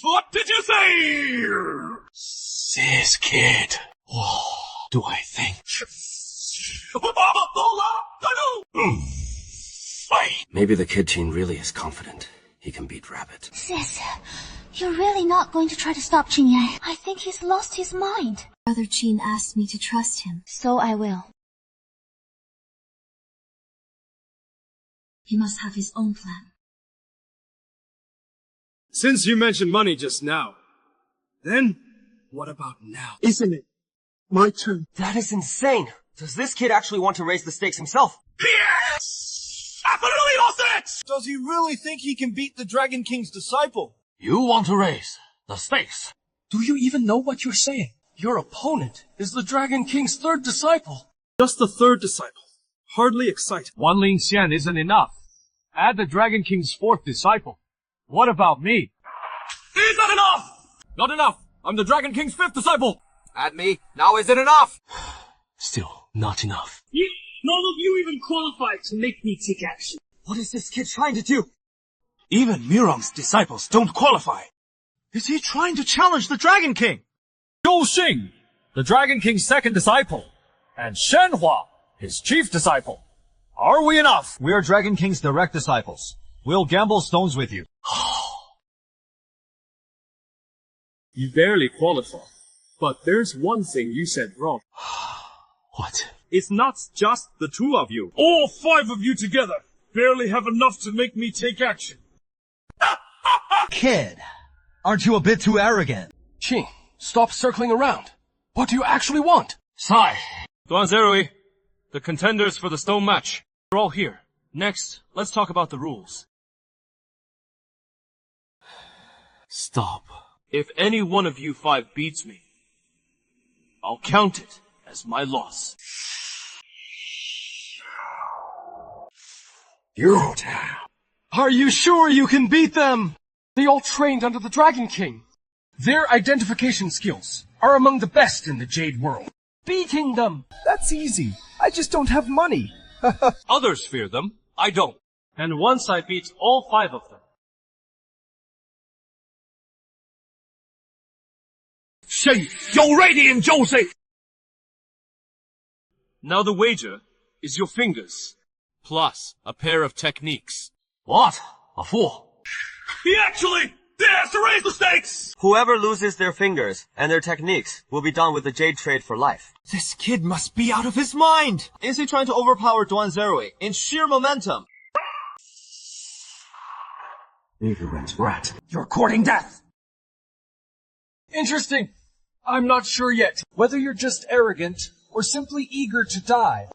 What did you say? Sis, kid. What do I think? Maybe the Kid Teen really is confident he can beat Rabbit. Sis, you're really not going to try to stop Ching Ye. I think he's lost his mind. Brother Chin asked me to trust him. So I will. He must have his own plan. Since you mentioned money just now, then what about now? Isn't it my turn? That is insane. Does this kid actually want to raise the stakes himself? Yes! Absolutely lost it! Does he really think he can beat the Dragon King's disciple? You want to raise the stakes? Do you even know what you're saying? Your opponent is the Dragon King's third disciple. Just the third disciple. Hardly exciting. One Ling Xian isn't enough. Add the Dragon King's fourth disciple. What about me? Is that enough? Not enough. I'm the Dragon King's fifth disciple. Add me. Now is it enough? Still not enough. None of you even qualified to make me take action. What is this kid trying to do? Even Mirong's disciples don't qualify. Is he trying to challenge the Dragon King? Zhou Xing, the Dragon King's second disciple, and Shen Hua, his chief disciple. Are we enough? We are Dragon King's direct disciples. We'll gamble stones with you. You barely qualify. But there's one thing you said wrong. What? It's not just the two of you. All five of you together barely have enough to make me take action. Kid, aren't you a bit too arrogant? Ching, stop circling around. What do you actually want? Sai. Duanzeri, the contenders for the stone match. They're all here. Next, let's talk about the rules. Stop. If any one of you five beats me, I'll count it as my loss. Are you sure you can beat them? They all trained under the Dragon King. Their identification skills are among the best in the Jade world. Beating them! That's easy. I just don't have money. Others fear them. I don't. And once I beat all five of them, now the wager is your fingers, plus a pair of techniques. What? A fool. He actually dares to raise the stakes! Whoever loses their fingers and their techniques will be done with the Jade trade for life. This kid must be out of his mind! Is he trying to overpower Duanzeri in sheer momentum? Ignorant brat. You're courting death! Interesting. I'm not sure yet whether you're just arrogant or simply eager to die.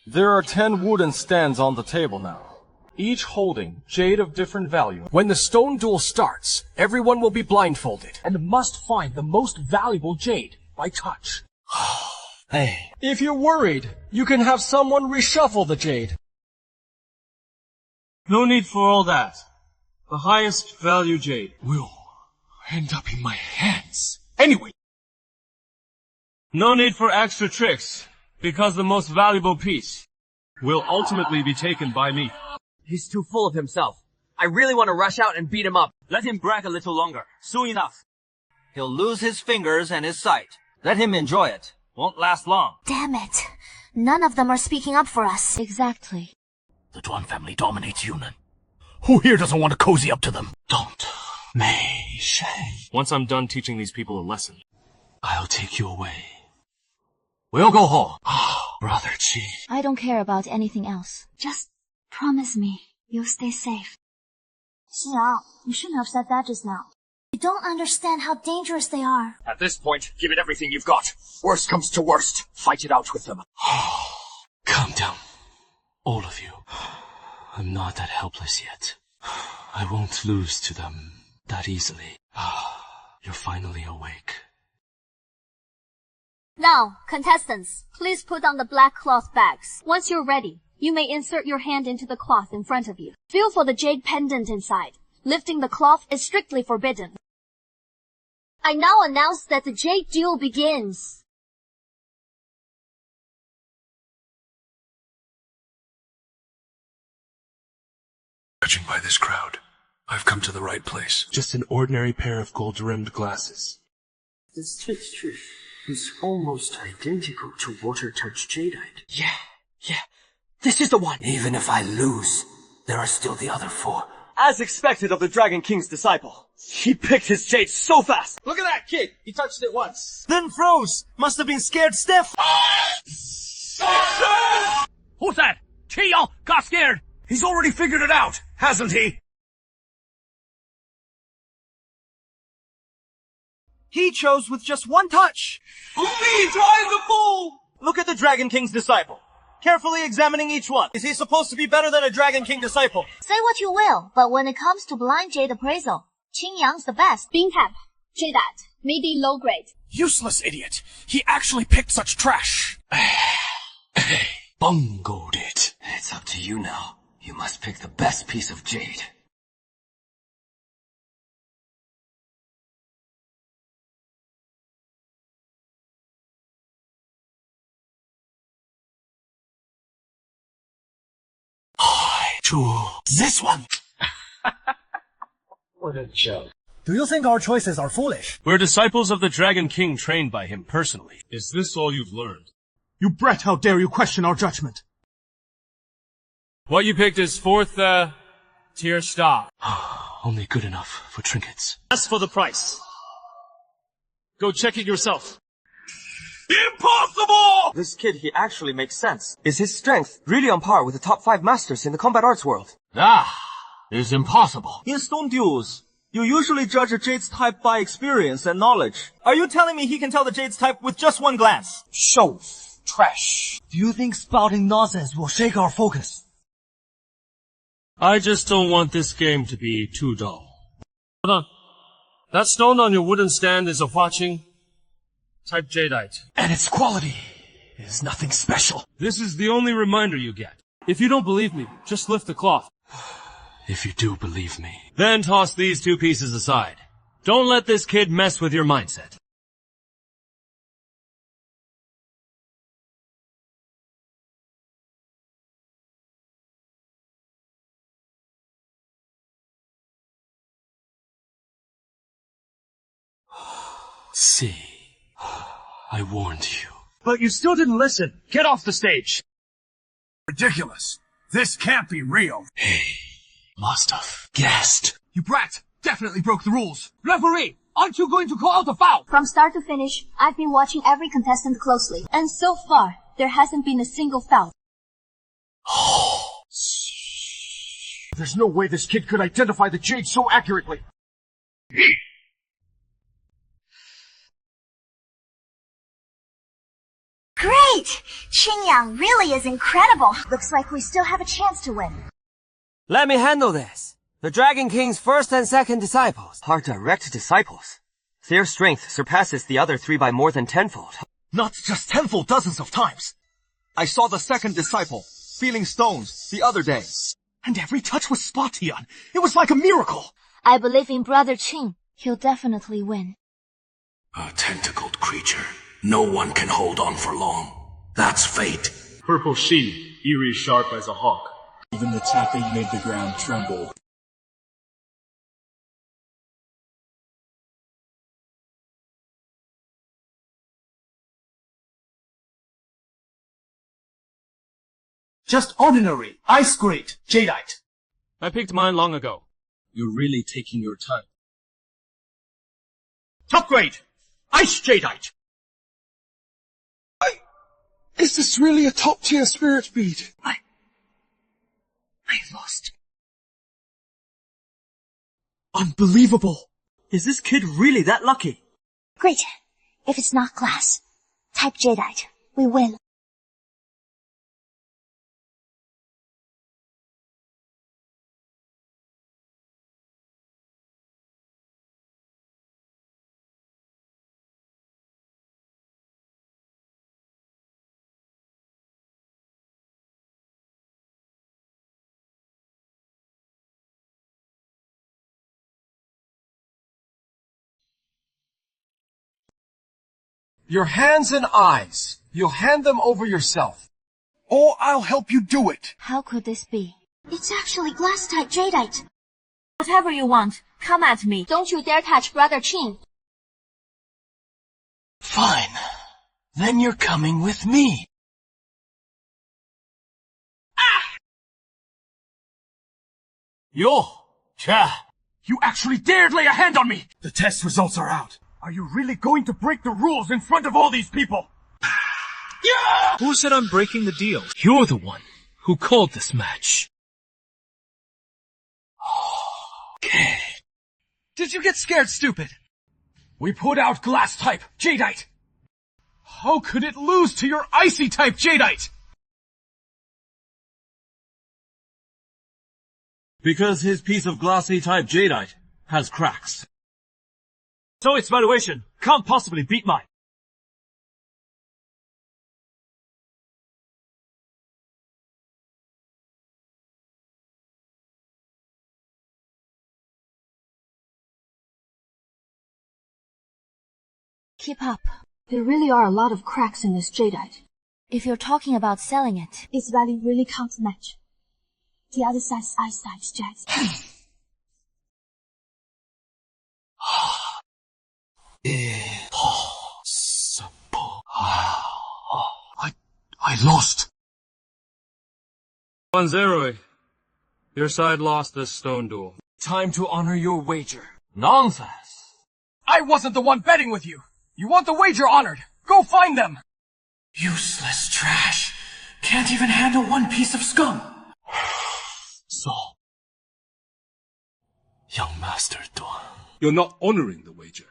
There are 10 wooden stands on the table now, each holding jade of different value. When the stone duel starts, everyone will be blindfolded and must find the most valuable jade by touch. Hey, if you're worried, you can have someone reshuffle the jade. No need for all that. The highest value jade will end up in my hands. Anyway. No need for extra tricks, because the most valuable piece will ultimately be taken by me. He's too full of himself. I really want to rush out and beat him up. Let him brag a little longer. Soon enough. He'll lose his fingers and his sight. Let him enjoy it. Won't last long. Damn it. None of them are speaking up for us. Exactly. The Duan family dominates Yunnan. Who here doesn't want to cozy up to them? Don't. Mei Shay. Once I'm done teaching these people a lesson, I'll take you away. We'll go home. Brother Chi. I don't care about anything else. Just promise me you'll stay safe. Xiao, you shouldn't have said that just now. You don't understand how dangerous they are. At this point, give it everything you've got. Worst comes to worst, fight it out with them. Calm down. All of you. I'm not that helpless yet. I won't lose to them that easily. You're finally awake. Now, contestants, please put on the black cloth bags. Once you're ready, you may insert your hand into the cloth in front of you. Feel for the jade pendant inside. Lifting the cloth is strictly forbidden. I now announce that the Jade Duel begins. Judging by this crowd, I've come to the right place. Just an ordinary pair of gold-rimmed glasses. This texture is almost identical to water-touch jadeite. Yeah. This is the one. Even if I lose, there are still the other 4. As expected of the Dragon King's disciple, he picked his jade so fast. Look at that kid! He touched it once. Then froze! Must have been scared stiff! Who's that? Ching got scared! He's already figured it out, hasn't he? He chose with just one touch! Me trying to fool! Look at the Dragon King's disciple. Carefully examining each one. Is he supposed to be better than a Dragon King disciple? Say what you will, but when it comes to blind jade appraisal, Qing Yang's the best. Bean tap, jadeite, maybe low grade. Useless idiot! He actually picked such trash! Bungled it. It's up to you now. You must pick the best piece of jade. This one! What a joke. Do you think our choices are foolish? we're disciples of the Dragon King trained by him personally. Is this all you've learned? You brat, how dare you question our judgment? What you picked is 4th, tier star. Only good enough for trinkets. As for the price, go check it yourself. Impossible! This kid, he actually makes sense. Is his strength really on par with the top 5 masters in the combat arts world? It's impossible. In stone duels, you usually judge a jade's type by experience and knowledge. Are you telling me he can tell the jade's type with just one glance? Show. Trash. Do you think spouting nonsense will shake our focus? I just don't want this game to be too dull. Hold on. That stone on your wooden stand is a Huaqing type jadeite. And its quality is nothing special. This is the only reminder you get. If you don't believe me, just lift the cloth. If you do believe me. Then toss these 2 pieces aside. Don't let this kid mess with your mindset. See. I warned you. But you still didn't listen. Get off the stage. Ridiculous. This can't be real. Hey, must have guessed. You brat! Definitely broke the rules. Referee, aren't you going to call out a foul? From start to finish, I've been watching every contestant closely, and so far, there hasn't been a single foul. There's no way this kid could identify the jade so accurately. Great! Qing Yang really is incredible. Looks like we still have a chance to win. Let me handle this. The Dragon King's 1st and 2nd disciples are direct disciples. Their strength surpasses the other 3 by more than tenfold. Not just tenfold dozens of times. I saw the second disciple, feeling stones, the other day. And every touch was spot on. It was like a miracle. I believe in Brother Ching. He'll definitely win. A tentacled creature. No one can hold on for long. That's fate. Purple sheen, eerie sharp as a hawk. Even the tapping made the ground tremble. Just ordinary, ice grade, jadeite. I picked mine long ago. You're really taking your time. Top grade, ice jadeite. Is this really a top-tier spirit bead? I lost. Unbelievable. Is this kid really that lucky? Great. If it's not glass, type jadeite. We win. Your hands and eyes. You'll hand them over yourself. Or I'll help you do it. How could this be? It's actually glass type jadeite. Whatever you want, come at me. Don't you dare touch Brother Ching. Fine. Then you're coming with me. Yo, cha. You actually dared lay a hand on me. The test results are out. Are you really going to break the rules in front of all these people? Yeah! Who said I'm breaking the deal? You're the one who called this match. Okay. Did you get scared, stupid? We put out glass type jadeite. How could it lose to your icy type jadeite? Because his piece of glassy type jadeite has cracks. So its valuation can't possibly beat mine. Keep up. There really are a lot of cracks in this jadeite. If you're talking about selling it, its value really can't match the other side's eyesight's jade. Impossible. I lost. Duanzeri, your side lost this stone duel. Time to honor your wager. Nonsense. I wasn't the one betting with you. You want the wager honored. Go find them. Useless trash. Can't even handle one piece of scum. So, young Master Duan. You're not honoring the wager.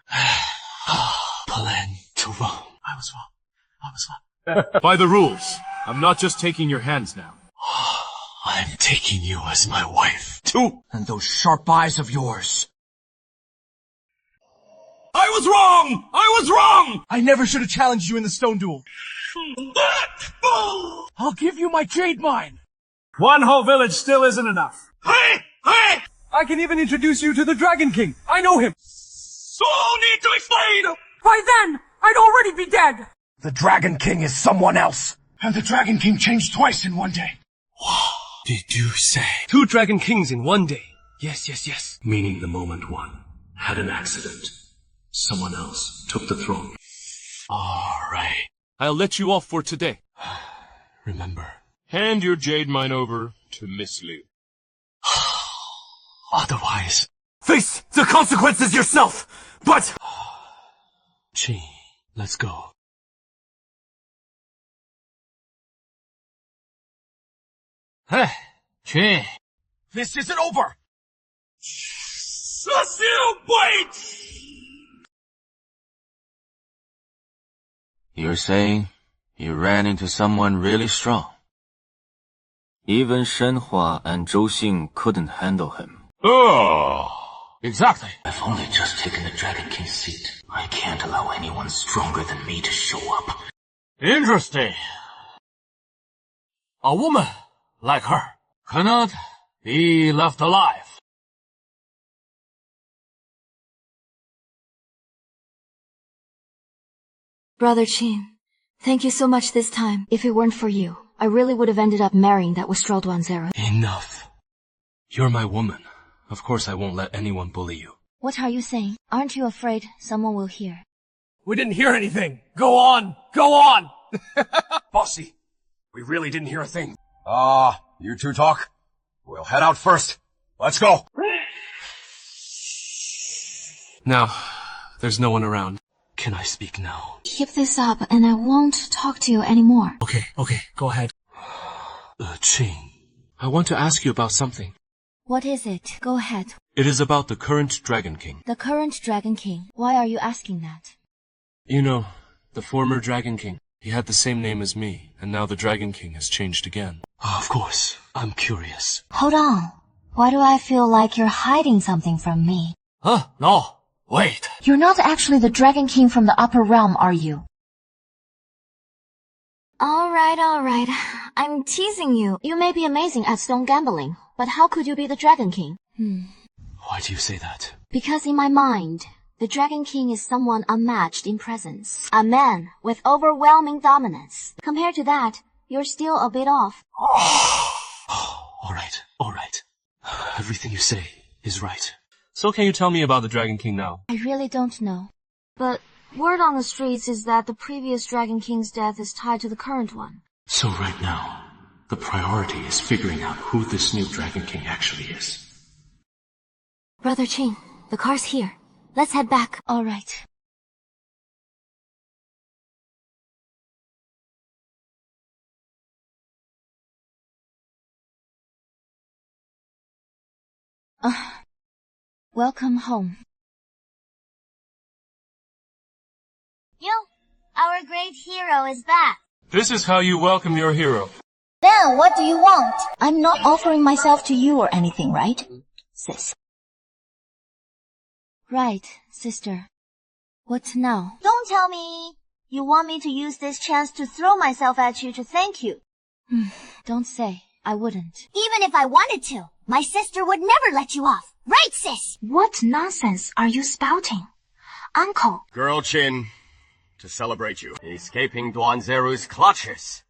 Plenty wrong. I was wrong. By the rules, I'm not just taking your hands now. I'm taking you as my wife, too. And those sharp eyes of yours. I was wrong! I was wrong! I never should have challenged you in the stone duel. I'll give you my jade mine. One whole village still isn't enough. Hey! I can even introduce you to the Dragon King. I know him. So need to explain! By then, I'd already be dead. The Dragon King is someone else. And the Dragon King changed twice in one day. Did you say? 2 Dragon Kings in one day. Yes. Meaning the moment one had an accident. Someone else took the throne. All right. I'll let you off for today. Remember. Hand your jade mine over to Miss Liu. Otherwise. Face the consequences yourself! But... Ching, let's go. Hey, Ching. This isn't over! wait! You're saying you ran into someone really strong? Even Shenhua and Zhou Xing couldn't handle him. Oh! Exactly. I've only just taken the Dragon King's seat. I can't allow anyone stronger than me to show up. Interesting. A woman like her cannot be left alive. Brother Ching, thank you so much this time. If it weren't for you, I really would have ended up marrying that wastrel Duanzeri. Enough. You're my woman. Of course I won't let anyone bully you. What are you saying? Aren't you afraid someone will hear? We didn't hear anything. Go on! Go on! Bossy, we really didn't hear a thing. You two talk. We'll head out first. Let's go. Now, there's no one around. Can I speak now? Keep this up and I won't talk to you anymore. Okay, go ahead. Ching, I want to ask you about something. What is it? Go ahead. It is about the current Dragon King. The current Dragon King. Why are you asking that? You know, the former Dragon King. He had the same name as me, and now the Dragon King has changed again. Of course, I'm curious. Hold on. Why do I feel like you're hiding something from me? Huh? No. Wait. You're not actually the Dragon King from the upper realm, are you? Alright. I'm teasing you. You may be amazing at stone gambling, but how could you be the Dragon King? Why do you say that? Because in my mind, the Dragon King is someone unmatched in presence. A man with overwhelming dominance. Compared to that, you're still a bit off. Alright. Everything you say is right. So can you tell me about the Dragon King now? I really don't know. But word on the streets is that the previous Dragon King's death is tied to the current one. So right now, the priority is figuring out who this new Dragon King actually is. Brother Ching, the car's here. Let's head back. Alright. Welcome home. Our great hero is back. This is how you welcome your hero. Now, what do you want? I'm not offering myself to you or anything, right, sis? Right, sister. What now? Don't tell me you want me to use this chance to throw myself at you to thank you. Don't say. I wouldn't. Even if I wanted to, my sister would never let you off. Right, sis? What nonsense are you spouting? Uncle. Girl Chin, to celebrate you, escaping Duanzeri's clutches,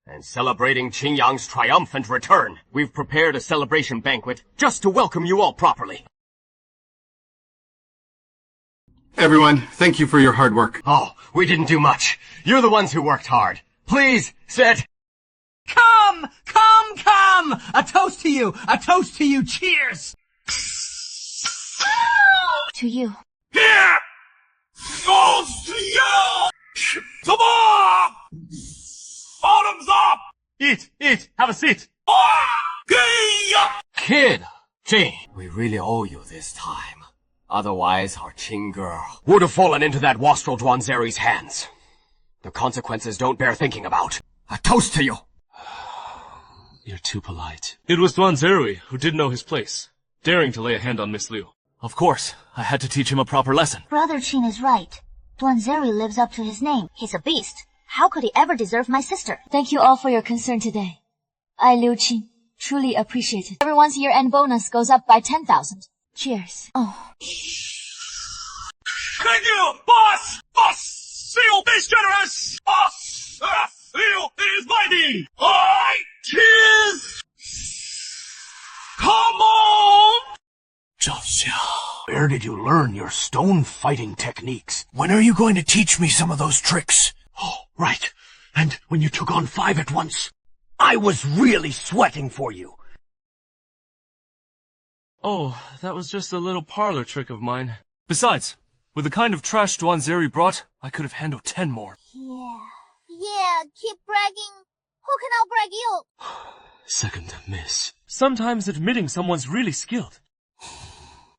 and celebrating Qingyang's triumphant return, we've prepared a celebration banquet just to welcome you all properly. Everyone, thank you for your hard work. Oh, we didn't do much. You're the ones who worked hard. Please, sit. Come! A toast to you! A toast to you! Cheers! To you. Here! Goes to you! Come on! Bottoms up! Eat! Have a seat! Kid! Ching, we really owe you this time. Otherwise, our Ching girl would have fallen into that wastrel Duanzeri's hands. The consequences don't bear thinking about. A toast to you! You're too polite. It was Duanzeri who didn't know his place, daring to lay a hand on Miss Liu. Of course, I had to teach him a proper lesson. Brother Chin is right. Duanzeri lives up to his name. He's a beast. How could he ever deserve my sister? Thank you all for your concern today. I, Liu Qin, truly appreciate it. Everyone's year-end bonus goes up by 10,000. Cheers. Oh. Thank you, boss! Boss! Liu is generous! Boss! Liu is mighty! Alright! Cheers! Come on! Where did you learn your stone fighting techniques? When are you going to teach me some of those tricks? Oh, right. And when you took on 5 at once, I was really sweating for you. Oh, that was just a little parlor trick of mine. Besides, with the kind of trash Duanzeri brought, I could have handled 10 more. Yeah, keep bragging. Who can outbrag you? Second miss. Sometimes admitting someone's really skilled.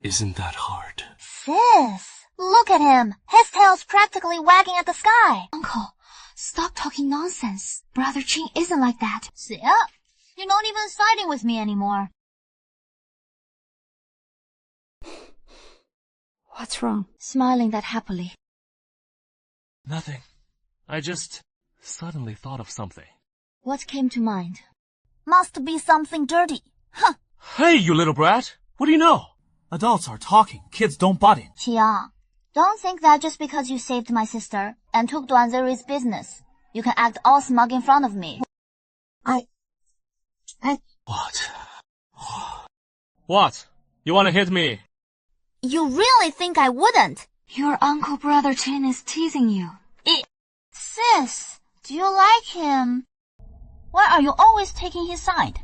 Isn't that hard? Sis, look at him. His tail's practically wagging at the sky. Uncle, stop talking nonsense. Brother Ching isn't like that. Sis, you're not even siding with me anymore. What's wrong? Smiling that happily. Nothing. I just suddenly thought of something. What came to mind? Must be something dirty. Huh. Hey, you little brat! What do you know? Adults are talking. Kids don't butt in. Tia, don't think that just because you saved my sister and took Duanzeri's business, you can act all smug in front of me. What? What? You wanna hit me? You really think I wouldn't? Your uncle brother Ching is teasing you. Sis, do you like him? Why are you always taking his side?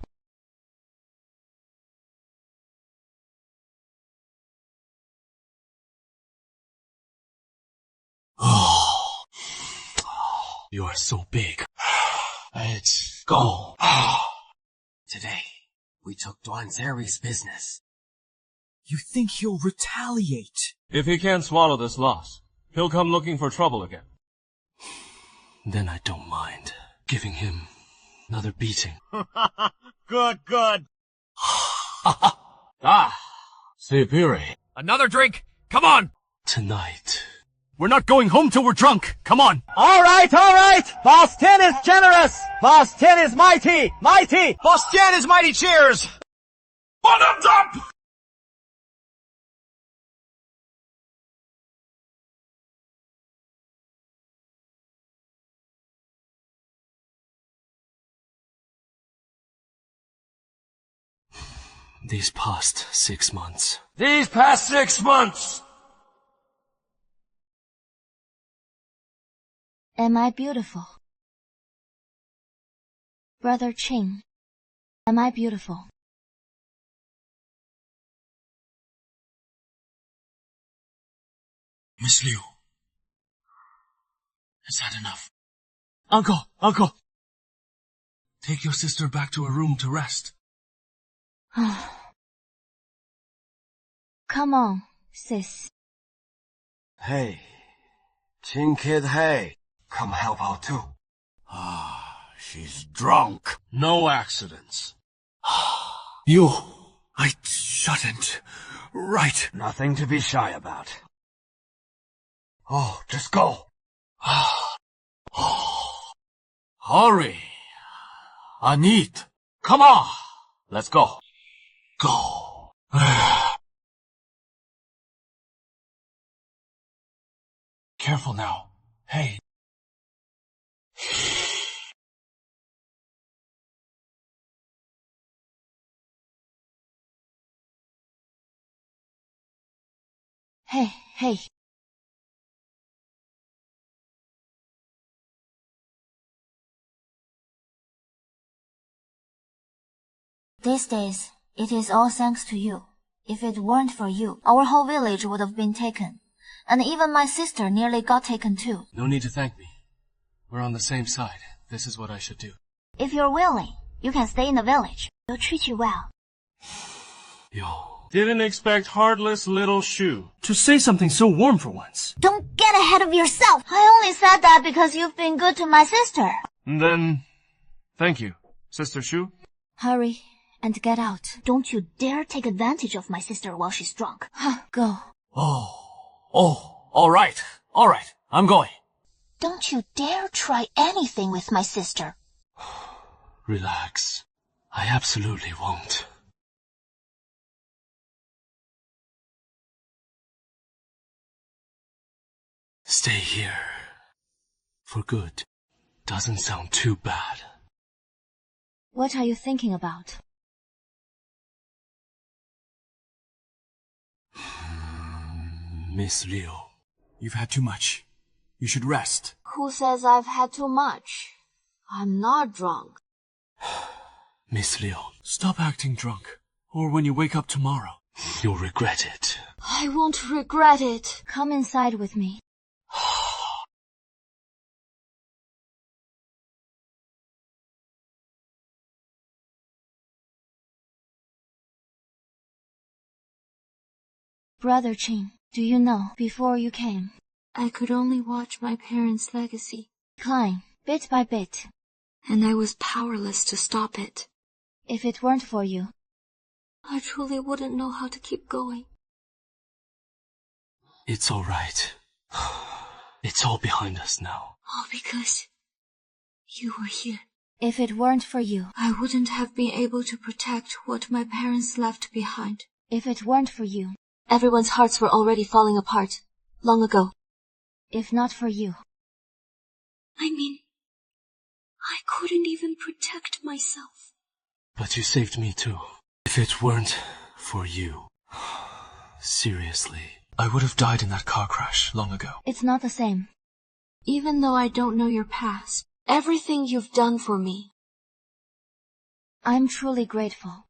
You are so big. Let's go. Today, we took Duanzeri's business. You think he'll retaliate? If he can't swallow this loss, he'll come looking for trouble again. Then I don't mind giving him another beating. Good. Superior. Another drink? Come on! Tonight. We're not going home till we're drunk. Come on. All right. Boss Tian is generous. Boss Tian is mighty. Boss Tian is mighty. Cheers! Bottoms up! These past 6 months. These past 6 months! Am I beautiful? Brother Ching, am I beautiful? Miss Liu. Is that enough? Uncle! Take your sister back to her room to rest. Come on, sis. Hey, Ching kid, hey, come help out too. She's drunk. No accidents. I shouldn't. Right. Nothing to be shy about. Oh, just go. Hurry. I need. Come on! Let's go. Go. Careful now. Hey. Hey. These days, it is all thanks to you. If it weren't for you, our whole village would have been taken. And even my sister nearly got taken too. No need to thank me. We're on the same side. This is what I should do. If you're willing, you can stay in the village. They'll treat you well. Yo. Didn't expect heartless little Shu To say something so warm for once. Don't get ahead of yourself. I only said that because you've been good to my sister. Then, thank you, Sister Shu. Hurry and get out. Don't you dare take advantage of my sister while she's drunk. Go. All right. I'm going. Don't you dare try anything with my sister. Relax. I absolutely won't. Stay here. For good. Doesn't sound too bad. What are you thinking about? Miss Liu. You've had too much. You should rest. Who says I've had too much? I'm not drunk. Miss Liu. Stop acting drunk, or when you wake up tomorrow. You'll regret it. I won't regret it. Come inside with me. Brother Ching, do you know, before you came, I could only watch my parents' legacy decline, bit by bit. and I was powerless to stop it. If it weren't for you, I truly wouldn't know how to keep going. It's all right. It's all behind us now. All because You were here. If it weren't for you, I wouldn't have been able to protect what my parents left behind. if it weren't for you, Everyone's hearts were already falling apart, long ago. if not for you. I mean, I couldn't even protect myself. But you saved me too. If it weren't for you, seriously, I would have died in that car crash long ago. It's not the same. Even though I don't know your past, everything you've done for me. I'm truly grateful.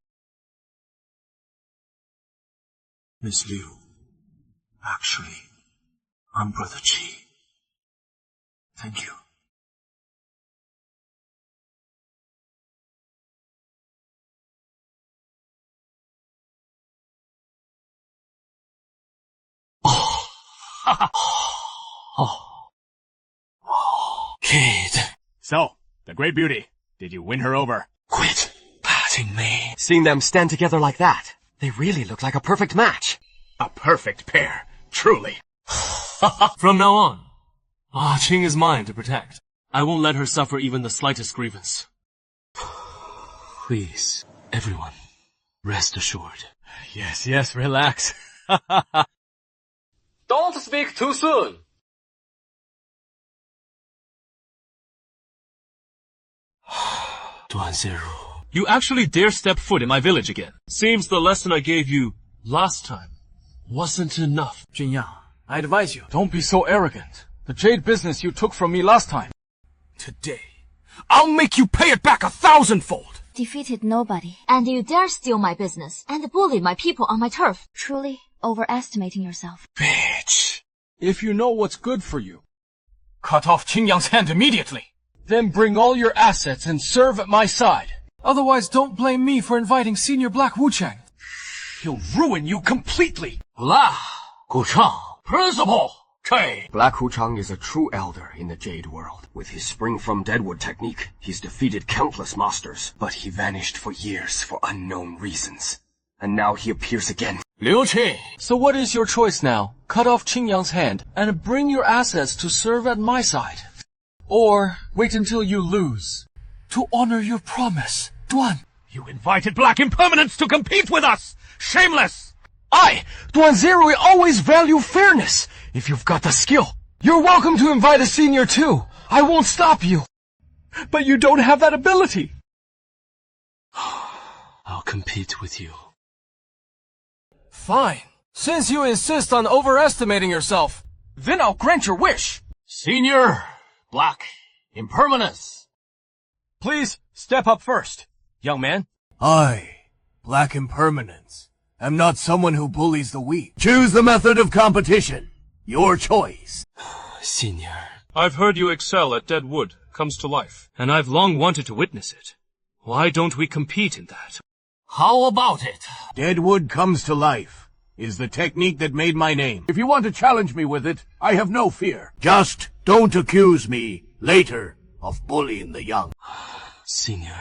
Miss Liu, actually, I'm Brother Qi. Thank you. Jade. So, the Great Beauty, did you win her over? Quit patting me. Seeing them stand together like that, they really look like a perfect match. A perfect pair, truly. From now on, Ching is mine to protect. I won't let her suffer even the slightest grievance. Please, everyone, rest assured. Yes, relax. Don't speak too soon. Duanzeri. You actually dare step foot in my village again. Seems the lesson I gave you last time wasn't enough. Jinyang, I advise you. Don't be so arrogant. The jade business you took from me last time. Today, I'll make you pay it back 1,000-fold. Defeated nobody. And you dare steal my business and bully my people on my turf. Truly overestimating yourself. Bitch. If you know what's good for you, Cut off Qingyang's hand immediately. then bring all your assets and serve at my side. Otherwise, don't blame me for inviting Senior Black Wuchang. He'll ruin you completely. La, Guchang, Principal, Ching. Black Wuchang is a true elder in the Jade world. With his spring from deadwood technique, he's defeated countless masters, but he vanished for years for unknown reasons. And now he appears again. Liu Qing. So what is your choice now? Cut off Qingyang's hand and bring your assets to serve at my side. Or wait until you lose. To honor your promise, Duan. You invited Black Impermanence to compete with us! Shameless! Duanzeri, always value fairness. If you've got the skill, you're welcome to invite a senior too. I won't stop you. But you don't have that ability. I'll compete with you. Fine. Since you insist on overestimating yourself, Then I'll grant your wish. Senior Black Impermanence. Please step up first, young man. I, Black Impermanence, am not someone who bullies the weak. Choose the method of competition. Your choice. Senior. I've heard you excel at dead wood comes to life, and I've long wanted to witness it. Why don't we compete in that? How about it? Deadwood comes to life is the technique that made my name. If you want to challenge me with it, I have no fear. Just don't accuse me later of bullying the young. Senior.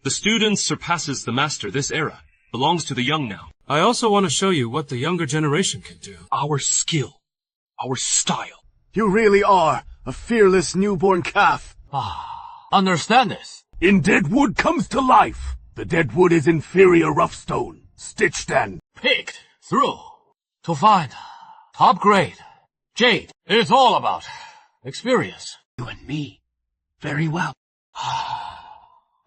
The student surpasses the master this era. Belongs to the young now. I also want to show you what the younger generation can do. Our skill. Our style. You really are a fearless newborn calf. Understand this. In Deadwood comes to life. The Deadwood is inferior rough stone, stitched and Picked through to find top grade Jade. It's all about experience. you and me. Very well.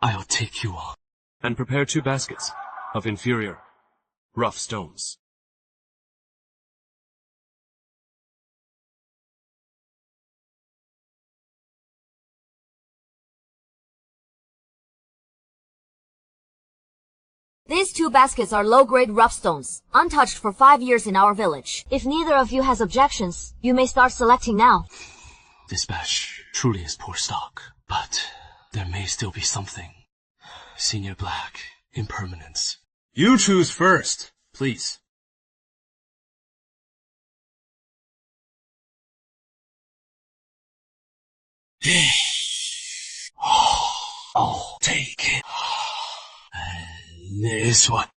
I'll take you on. And prepare 2 baskets of inferior rough stones. These 2 baskets are low-grade rough stones, untouched for 5 years in our village. If neither of you has objections, you may start selecting now. This batch truly is poor stock, but there may still be something. Senior Black Impermanence. You choose first, please. I'll take it. This one.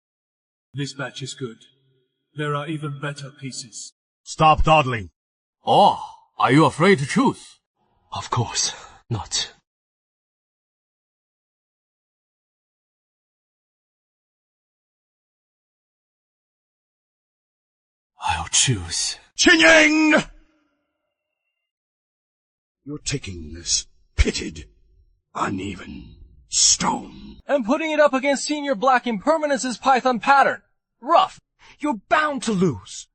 This batch is good. There are even better pieces. Stop dawdling. Oh, are you afraid to choose? Of course not. choose. Ching! You're taking this pitted, uneven stone and putting it up against Senior Black Impermanence's Python pattern. Rough. You're bound to lose.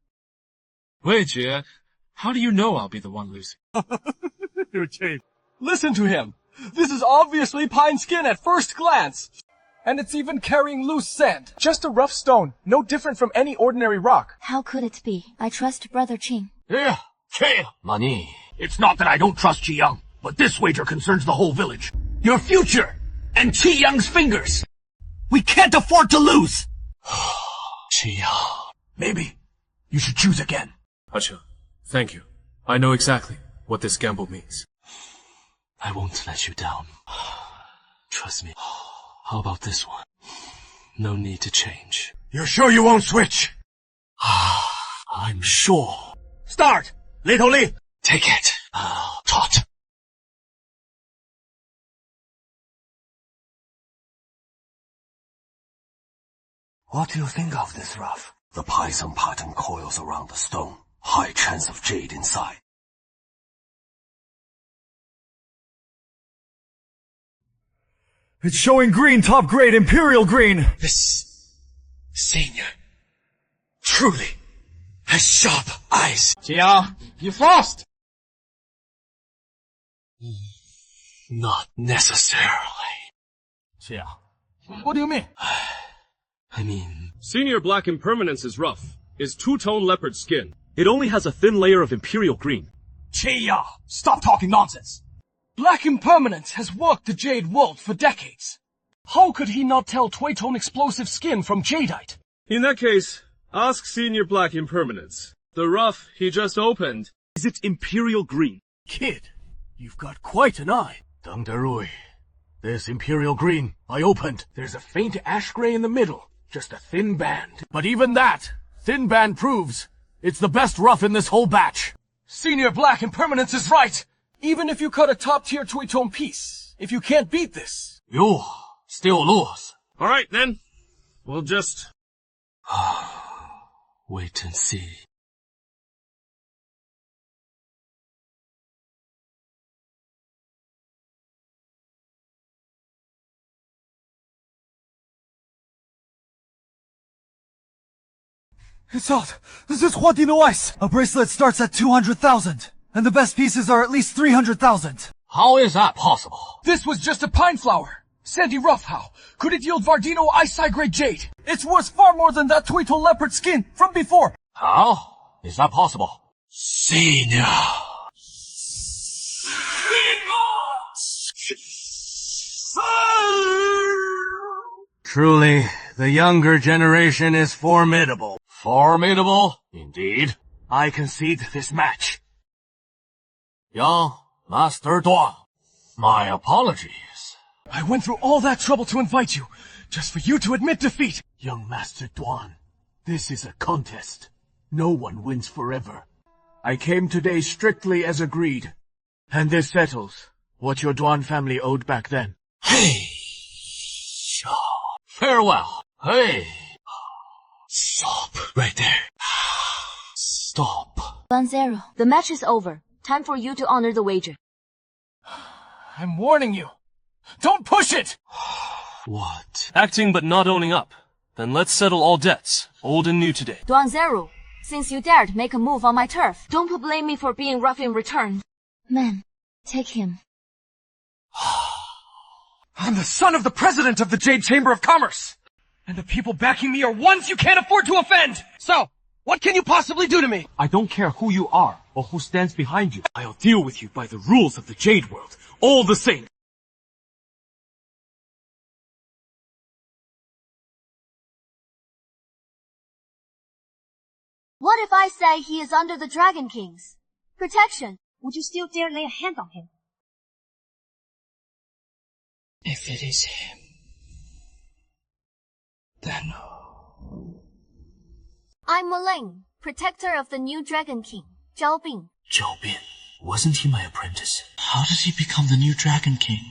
Wait, Jie. How do you know I'll be the one losing? Listen to him. This is obviously pine skin at first glance. And it's even carrying loose sand. Just a rough stone, no different from any ordinary rock. How could it be? I trust Brother Ching. Yeah, Ching. Money. It's not that I don't trust Qi Yang, but this wager concerns the whole village. Your future! And Qi Yang's fingers! We can't afford to lose! Qi Yang. Maybe you should choose again. Hacha, thank you. I know exactly what this gamble means. I won't let you down. Trust me. How about this one? No need to change. You're sure you won't switch? I'm sure. Start! Little Li! Take it. Tot. What do you think of this, Ruff? The Python pattern coils around the stone. High chance of jade inside. It's showing green, top grade, imperial green. This senior truly has sharp eyes. Jia, you've lost. Not necessarily. Jia, what do you mean? I mean... Senior Black Impermanence is rough. Is two-tone leopard skin. It only has a thin layer of imperial green. Jia, stop talking nonsense. Black Impermanence has worked the Jade world for decades. How could he not tell Tway-tone explosive skin from jadeite? In that case, ask Senior Black Impermanence. The rough he just opened, is it imperial green? Kid, you've got quite an eye. Deng Derui. This imperial green, I opened. There's a faint ash gray in the middle. Just a thin band. But even that, thin band proves, it's the best rough in this whole batch. Senior Black Impermanence is right. Even if you cut a top-tier Tway-tone piece, if you can't beat this... You still lose. Alright then. We'll just... wait and see. It's out. This is what you know ice. A bracelet starts at 200,000, and the best pieces are at least 300,000. How is that possible? This was just a pine flower. Sandy rough how? Could it yield Vardino ice grade jade? It's worth far more than that Tway-tone leopard skin from before. How is that possible? Senior. Truly, the younger generation is formidable. Formidable, indeed. I concede this match. Young Master Duan, my apologies. I went through all that trouble to invite you, just for you to admit defeat. Young Master Duan, this is a contest. No one wins forever. I came today strictly as agreed, and this settles what your Duan family owed back then. Hey! Farewell. Hey! Stop right there. Stop. Duanzeri, the match is over. Time for you to honor the wager. I'm warning you. Don't push it! What? Acting but not owning up. Then let's settle all debts, old and new today. Duanzeri, since you dared make a move on my turf, don't blame me for being rough in return. Man, take him. I'm the son of the president of the Jade Chamber of Commerce! And the people backing me are ones you can't afford to offend! So, what can you possibly do to me? I don't care who you are, or who stands behind you. I'll deal with you by the rules of the Jade world, all the same. What if I say he is under the Dragon King's protection? Would you still dare lay a hand on him? If it is him, then... I'm Muling, protector of the new Dragon King, Zhao Bing. Zhao Bin, wasn't he my apprentice? How did he become the new Dragon King?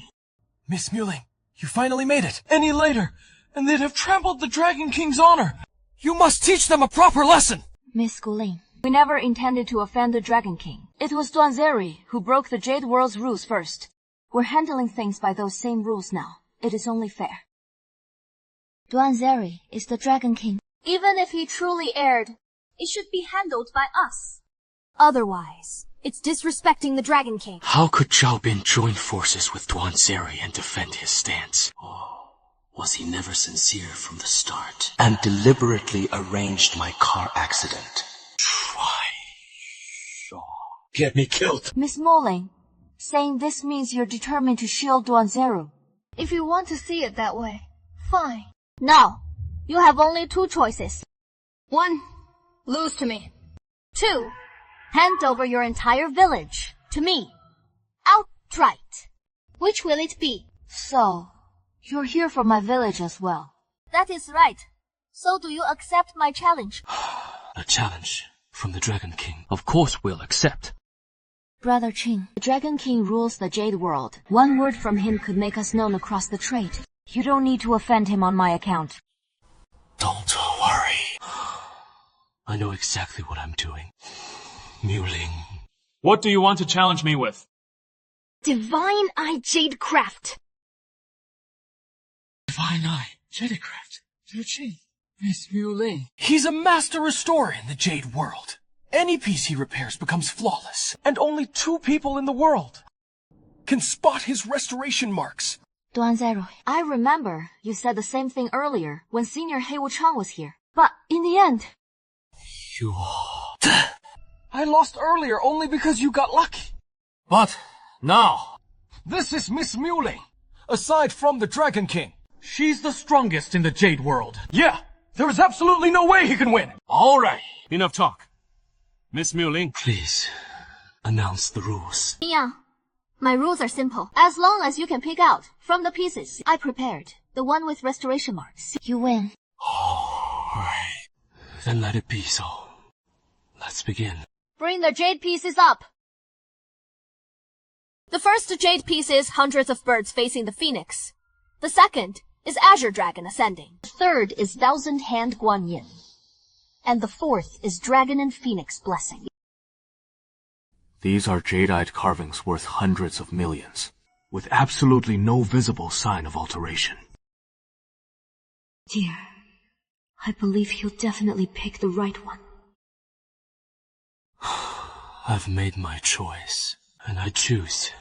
Miss Muling, you finally made it. Any later, and they'd have trampled the Dragon King's honor. You must teach them a proper lesson. Miss Guling, We never intended to offend the Dragon King. It was Duanzeri who broke the Jade World's rules first. We're handling things by those same rules now. It is only fair. Duanzeri is the Dragon King. Even if he truly erred, it should be handled by us. Otherwise, it's disrespecting the Dragon King. How could Zhao Bin join forces with Duanzeri and defend his stance? Was he never sincere from the start and deliberately arranged my car accident? Get me killed. Miss Moling, saying this means you're determined to shield Duanzeri. If you want to see it that way, fine. Now, you have only two choices. 1, lose to me. 2, hand over your entire village to me. Outright. Which will it be? So, you're here for my village as well. That is right. So do you accept my challenge? A challenge from the Dragon King. Of course we'll accept. Brother Ching, the Dragon King rules the Jade World. One word from him could make us known across the trade. You don't need to offend him on my account. Don't worry. I know exactly what I'm doing. Muling. What do you want to challenge me with? Divine Eye Jadecraft. Divine Eye, Jadecraft, Liu Ching, Miss Muling. He's a master restorer in the Jade World. Any piece he repairs becomes flawless, and only 2 people in the world can spot his restoration marks. Duanzeri, I remember you said the same thing earlier when Senior Heiwu Chang was here. But in the end... I lost earlier only because you got lucky. But now, This is Miss Muling. Aside from the Dragon King, she's the strongest in the Jade World. yeah, there is absolutely no way he can win. All right. Enough talk. Miss Muling. Please, announce the rules. Yeah. My rules are simple. As long as you can pick out from the pieces I prepared, the one with restoration marks, you win. Alright. Then let it be so. Let's begin. Bring the jade pieces up. The first jade piece is hundreds of birds facing the phoenix. The second is Azure Dragon ascending. The third is Thousand Hand Guan Yin. And the fourth is Dragon and Phoenix Blessing. These are jadeite carvings worth hundreds of millions, with absolutely no visible sign of alteration. Dear, I believe he'll definitely pick the right one. I've made my choice, and I choose.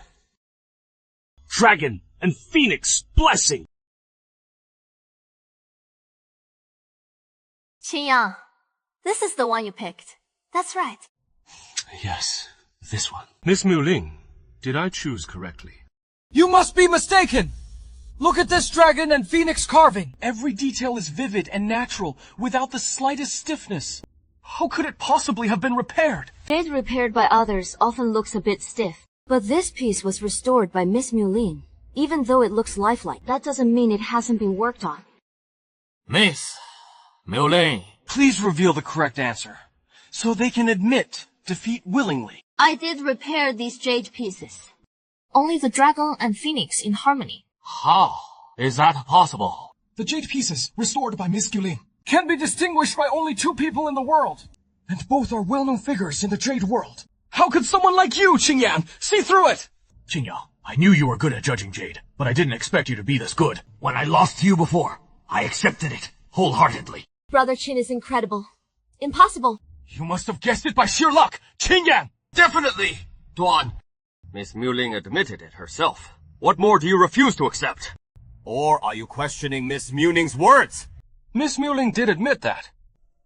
Dragon and Phoenix Blessing. Qingyang, this is the one you picked. That's right. Yes, this one. Miss Muling, did I choose correctly? You must be mistaken! Look at this dragon and phoenix carving. Every detail is vivid and natural, without the slightest stiffness. How could it possibly have been repaired? Jade repaired by others often looks a bit stiff, but this piece was restored by Miss Muling. Even though it looks lifelike, that doesn't mean it hasn't been worked on. Miss Muling. Please reveal the correct answer, so they can admit defeat willingly. I did repair these jade pieces. Only the dragon and phoenix in harmony. How is that possible? The jade pieces, restored by Miss Muling, can be distinguished by only 2 people in the world. And both are well-known figures in the Jade World. How could someone like you, Qingyang, see through it? Qingyang, I knew you were good at judging jade, but I didn't expect you to be this good. When I lost to you before, I accepted it wholeheartedly. Brother Qin is incredible. Impossible. You must have guessed it by sheer luck, Qingyang! Definitely, Duan. Miss Muling admitted it herself. What more do you refuse to accept? Or are you questioning Miss Muling's words? Miss Muling did admit that.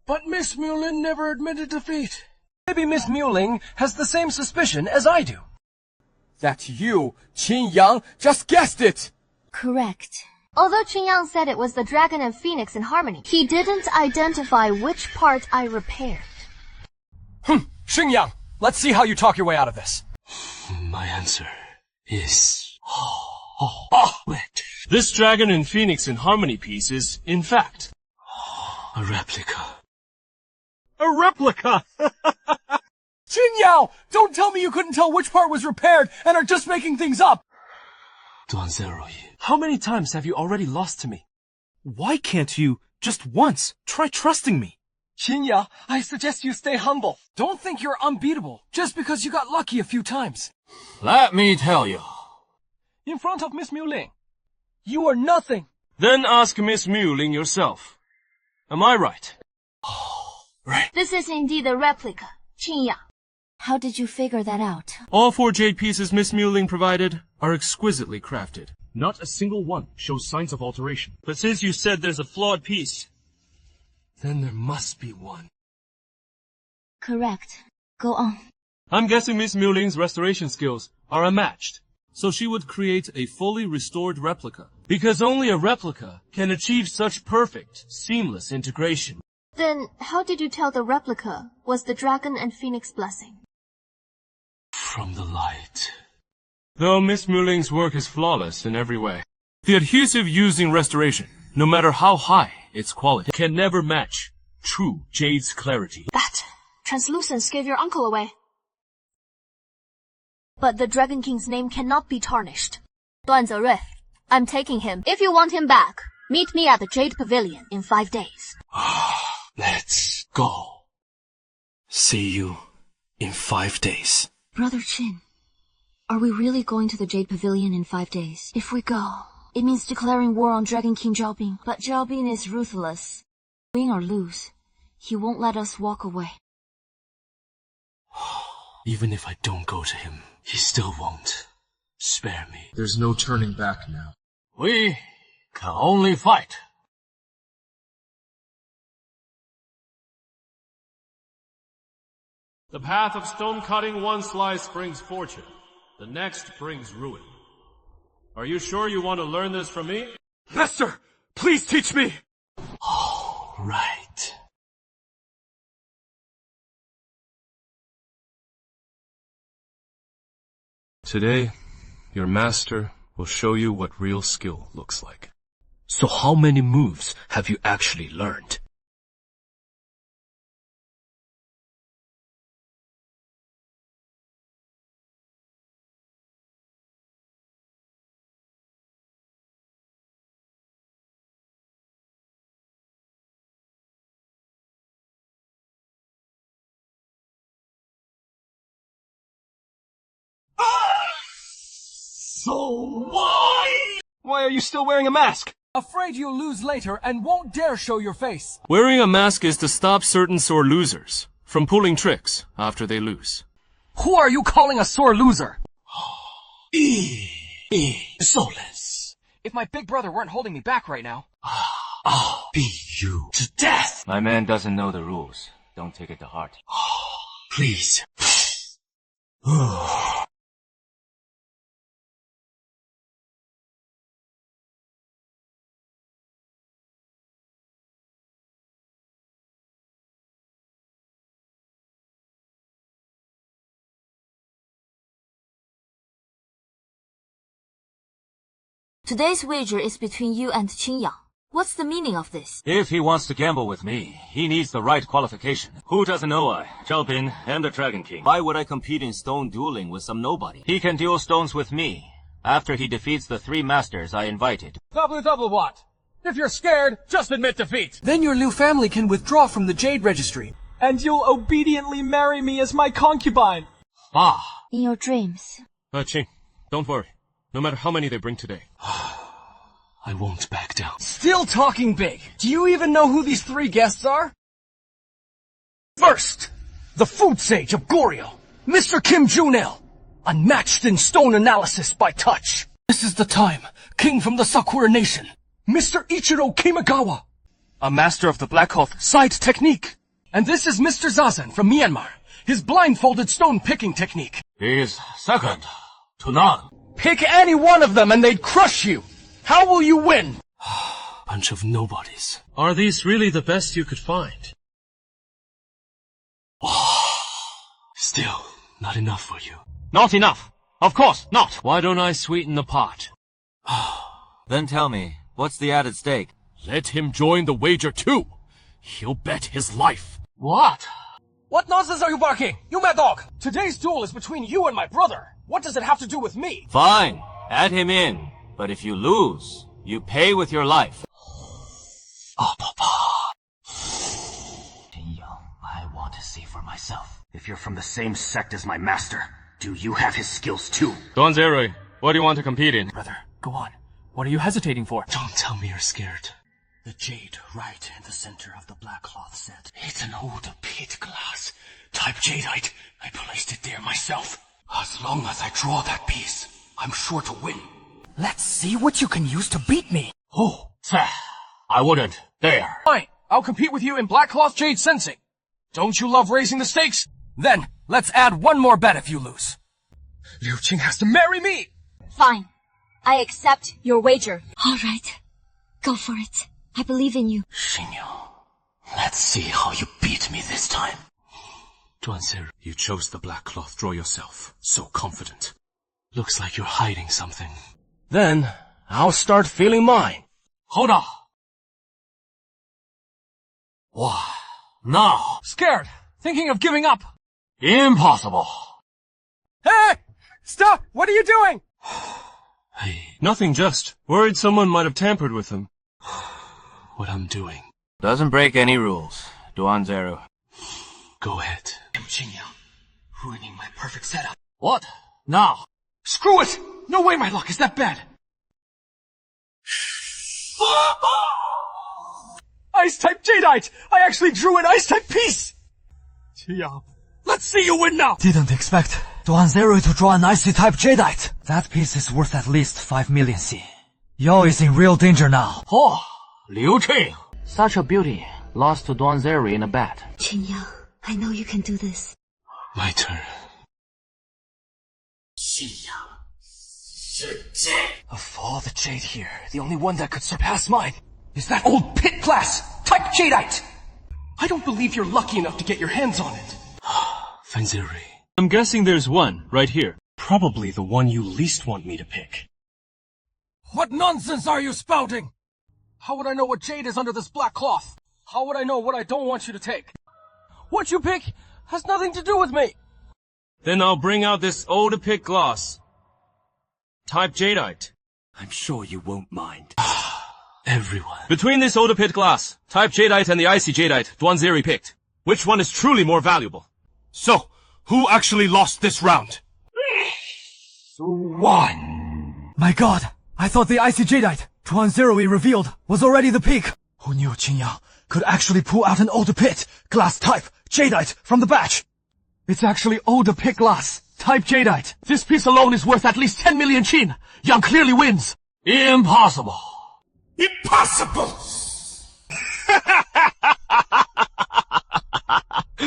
But Miss Muling never admitted defeat. Maybe Miss Muling has the same suspicion as I do. That you, Qingyang, just guessed it! Correct. Although Qingyang said it was the dragon and phoenix in harmony, he didn't identify which part I repaired. Qingyang, let's see how you talk your way out of this. My answer is... Wait. This dragon and phoenix in harmony piece is, in fact, a replica. A replica! Qingyao, don't tell me you couldn't tell which part was repaired and are just making things up! Duanzeri. How many times have you already lost to me? Why can't you, just once, try trusting me? Qinya, I suggest you stay humble. Don't think you're unbeatable just because you got lucky a few times. Let me tell you. In front of Miss Muling, you are nothing. Then ask Miss Muling yourself. Am I right? Right. This is indeed a replica, Qinya. How did you figure that out? All 4 jade pieces Miss Muling provided are exquisitely crafted. Not a single one shows signs of alteration. But since you said there's a flawed piece, Then there must be one. Correct. Go on. I'm guessing Miss Muling's restoration skills are unmatched. So she would create a fully restored replica. Because only a replica can achieve such perfect, seamless integration. Then, how did you tell the replica was the dragon and phoenix blessing? From the light. Though Miss Muling's work is flawless in every way, the adhesive used in restoration, no matter how high its quality, can never match true Jade's clarity. That translucence gave your uncle away. But the Dragon King's name cannot be tarnished. Duanzeri, I'm taking him. If you want him back, meet me at the Jade Pavilion in 5 days. Let's go. See you in 5 days. Brother Chin, are we really going to the Jade Pavilion in 5 days? If we go, it means declaring war on Dragon King Zhaobin. But Zhaobin is ruthless. Win or lose, he won't let us walk away. Even if I don't go to him, he still won't spare me. There's no turning back now. We can only fight. The path of stone cutting one slice brings fortune. The next brings ruin. Are you sure you want to learn this from me? Master, please teach me! Oh, right. Today, your master will show you what real skill looks like. So how many moves have you actually learned? So why? Why are you still wearing a mask? Afraid you'll lose later and won't dare show your face. Wearing a mask is to stop certain sore losers from pulling tricks after they lose. Who are you calling a sore loser? Soulless. If my big brother weren't holding me back right now. I'll beat you to death. My man doesn't know the rules. Don't take it to heart. Please. Today's wager is between you and Qinya. What's the meaning of this? If he wants to gamble with me, he needs the right qualification. Who doesn't know I, Zhaobin, am the Dragon King? Why would I compete in stone dueling with some nobody? He can duel stones with me, after he defeats the 3 masters I invited. Double what? If you're scared, just admit defeat. Then your Liu family can withdraw from the Jade Registry. And you'll obediently marry me as my concubine. In your dreams. Ching, don't worry. No matter how many they bring today. I won't back down. Still talking big. Do you even know who these 3 guests are? First, the food sage of Goryeo, Mr. Kim Junil, unmatched in stone analysis by touch. This is the time, king from the Sakura Nation, Mr. Ichiro Kimagawa, a master of the Black Oath side technique. And this is Mr. Zazen from Myanmar, his blindfolded stone picking technique. He's second to none. Pick any one of them and they'd crush you. How will you win? Bunch of nobodies. Are these really the best you could find? Still, not enough for you. Not enough! Of course not! Why don't I sweeten the pot? Then tell me, what's the added stake? Let him join the wager too. He'll bet his life. What? What nonsense are you barking? You mad dog! Today's duel is between you and my brother. What does it have to do with me? Fine, add him in. But if you lose, you pay with your life. I want to see for myself. If you're from the same sect as my master, do you have his skills too? Duanzeri, what do you want to compete in? Brother, go on. What are you hesitating for? Don't tell me you're scared. The jade right in the center of the black cloth set. It's an old pit glass. Type jadeite. I placed it there myself. As long as I draw that piece, I'm sure to win. Let's see what you can use to beat me. Oh, I wouldn't. There. Fine. I'll compete with you in black cloth jade sensing. Don't you love raising the stakes? Then, let's add one more bet if you lose. Liu Qing has to marry me! Fine. I accept your wager. All right. Go for it. I believe in you. Xingyu, let's see how you beat me this time. Duanzeri, you chose the black cloth draw yourself. So confident. Looks like you're hiding something. Then, I'll start feeling mine. Hold on. What? No. Scared. Thinking of giving up. Impossible. Hey! Stop! What are you doing? Nothing, just worried someone might have tampered with him. What I'm doing. Doesn't break any rules. Duanzeri. Go ahead. Ruining my perfect setup. What? Now. Screw it! No way my luck is that bad. Ice-type jadeite! I actually drew an ice-type piece! Let's see you win now! Didn't expect Duanzeri to draw an icy-type jadeite. That piece is worth at least 5 million C. Yao is in real danger now. Oh, Liu Qing! Such a beauty, lost to Duanzeri in a bat. Qing Yang, I know you can do this. My turn. Of all the jade here, the only one that could surpass mine is that old pit glass type jadeite. I don't believe you're lucky enough to get your hands on it. Duanzeri. I'm guessing there's one, right here. Probably the one you least want me to pick. What nonsense are you spouting? How would I know what jade is under this black cloth? How would I know what I don't want you to take? What you pick has nothing to do with me. Then I'll bring out this old pick glass. Type jadeite. I'm sure you won't mind. Everyone. Between this old pit glass, type jadeite and the icy jadeite, Duanzeri picked. Which one is truly more valuable? So, who actually lost this round? One. My god, I thought the icy jadeite Duanzeri revealed was already the peak. Who knew Qing Yang could actually pull out an old pit glass type jadeite from the batch? It's actually old pit glass type jadeite. This piece alone is worth at least 10 million Qin. Yang clearly wins. Impossible. Impossible!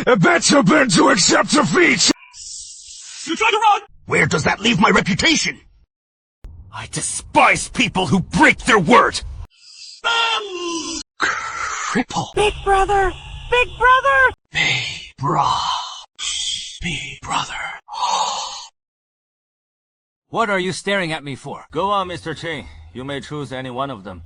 I bet you're bent to accept defeat. You try to run! Where does that leave my reputation? I despise people who break their word! Cripple. Big brother! Big brother! Big brother. What are you staring at me for? Go on, Mr. Ching. You may choose any one of them.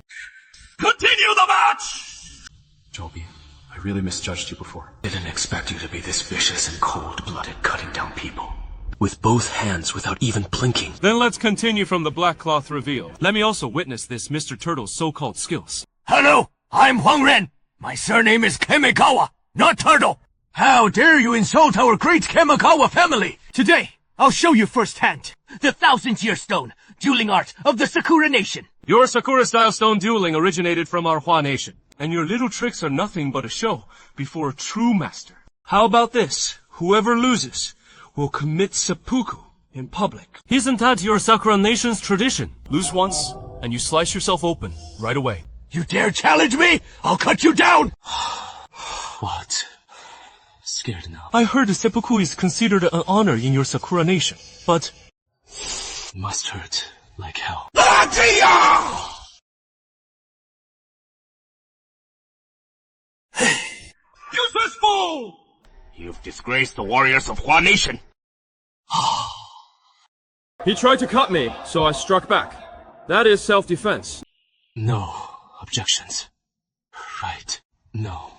Continue the match! Joby, I really misjudged you before. Didn't expect you to be this vicious and cold-blooded, cutting down people. With both hands without even blinking. Then let's continue from the black cloth reveal. Let me also witness this Mr. Turtle's so-called skills. Hello, I'm Huang Ren. My surname is Kemikawa, not Turtle. How dare you insult our great Kemikawa family! Today, I'll show you firsthand. The 1000-year stone, dueling art of the Sakura Nation. Your Sakura-style stone dueling originated from our Hua Nation, and your little tricks are nothing but a show before a true master. How about this? Whoever loses will commit seppuku in public. Isn't that your Sakura Nation's tradition? Lose once, and you slice yourself open right away. You dare challenge me? I'll cut you down! What? Scared now. I heard seppuku is considered an honor in your Sakura Nation, but... Must hurt like hell. Useless fool! You've disgraced the warriors of Hua Nation. He tried to cut me, so I struck back. That is self-defense. No objections. Right. No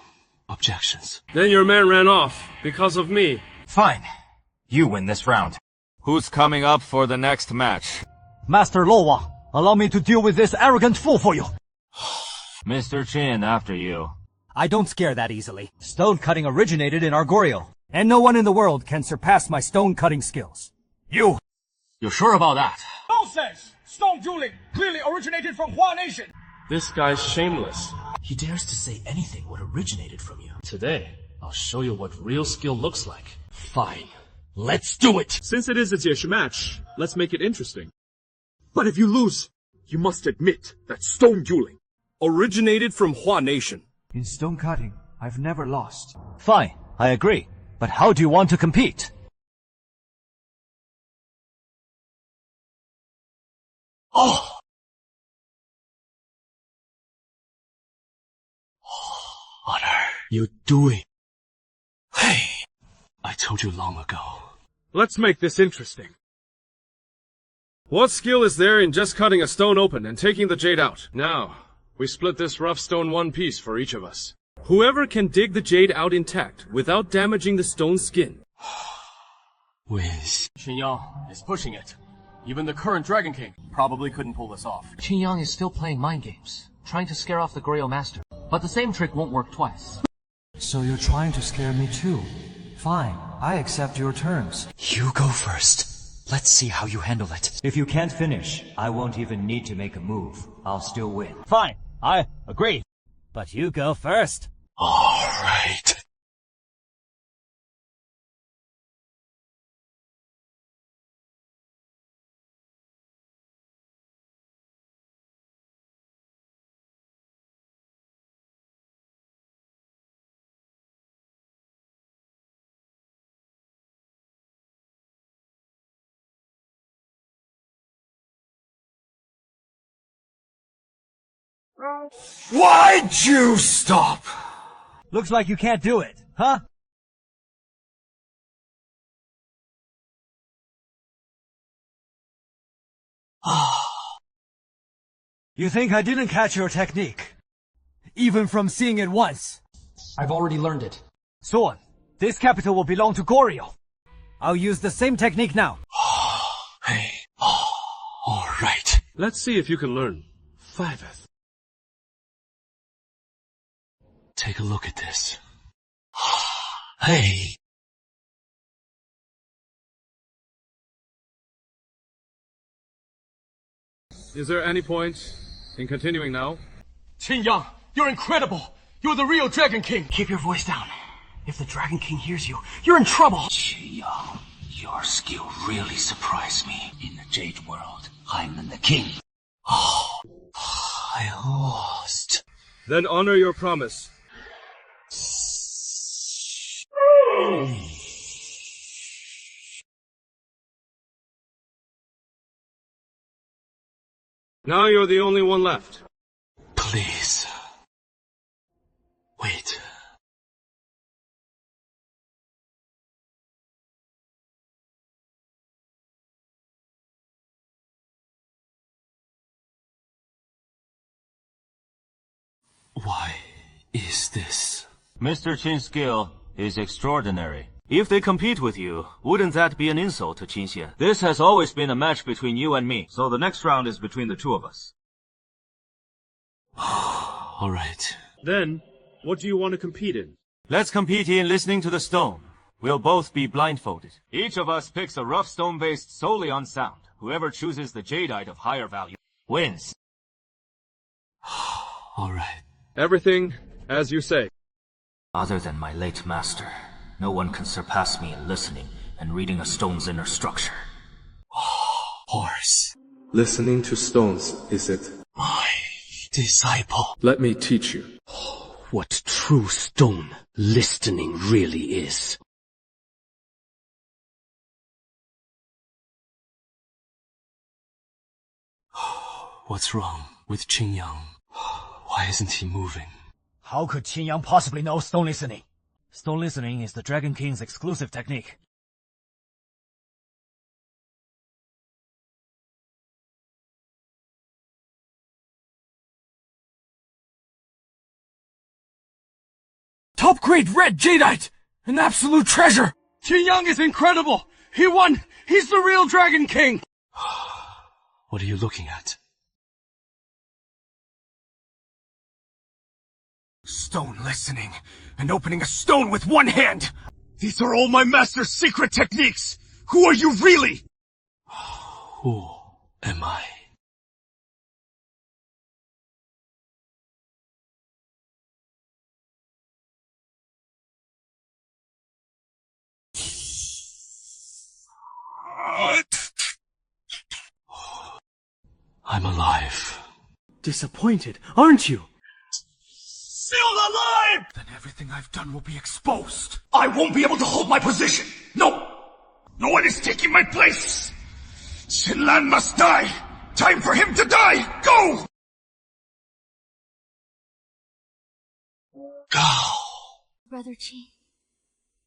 objections. Then your man ran off, because of me. Fine. You win this round. Who's coming up for the next match? Master Lowa, allow me to deal with this arrogant fool for you. Mr. Chin, after you. I don't scare that easily. Stone cutting originated in Argorial. And no one in the world can surpass my stone cutting skills. You! You're sure about that? Nonsense! Stone dueling clearly originated from Hua Nation. This guy's shameless. He dares to say anything what originated from you. Today, I'll show you what real skill looks like. Fine. Let's do it! Since it is a Jieshi match, let's make it interesting. But if you lose, you must admit that stone dueling originated from Hua Nation. In stone cutting, I've never lost. Fine, I agree. But how do you want to compete? Oh! What are you doing? Hey! I told you long ago. Let's make this interesting. What skill is there in just cutting a stone open and taking the jade out? Now, we split this rough stone one piece for each of us. Whoever can dig the jade out intact without damaging the stone skin wins. Qin Yang is pushing it. Even the current Dragon King probably couldn't pull this off. Qin Yang is still playing mind games, trying to scare off the Goryo Master. But the same trick won't work twice. So you're trying to scare me too? Fine, I accept your terms. You go first. Let's see how you handle it. If you can't finish, I won't even need to make a move. I'll still win. Fine, I agree. But you go first. All right. Why'd you stop? Looks like you can't do it, huh? You think I didn't catch your technique? Even from seeing it once? I've already learned it. Duan, this capital will belong to Goryo. I'll use the same technique now. Hey. All right. Let's see if you can learn. Fiveth. Take a look at this. Hey. Is there any point in continuing now? Qin Yang, you're incredible! You're the real Dragon King! Keep your voice down. If the Dragon King hears you, you're in trouble! Qin Yang, your skill really surprised me. In the Jade world, I'm the king. Oh, I lost. Then honor your promise. Now you're the only one left. Please. Wait. Why is this? Mr. Qin's skill is extraordinary. If they compete with you, wouldn't that be an insult to Qin Xian? This has always been a match between you and me, so the next round is between the two of us. All right. Then, what do you want to compete in? Let's compete in listening to the stone. We'll both be blindfolded. Each of us picks a rough stone based solely on sound. Whoever chooses the jadeite of higher value wins. All right. Everything as you say. Other than my late master, no one can surpass me in listening and reading a stone's inner structure. Horse. Listening to stones, is it? My disciple. Let me teach you. What true stone listening really is. What's wrong with Qin Yang? Why isn't he moving? How could Qin Yang possibly know stone listening? Stone listening is the Dragon King's exclusive technique. Top-grade red jadeite! An absolute treasure! Qin Yang is incredible! He won! He's the real Dragon King! What are you looking at? Stone listening, and opening a stone with one hand! These are all my master's secret techniques! Who are you really? Who am I? I'm alive. Disappointed, aren't you? Still alive! Then everything I've done will be exposed. I won't be able to hold my position. No! No one is taking my place! Shinlan must die! Time for him to die! Go! Go! Brother Qi,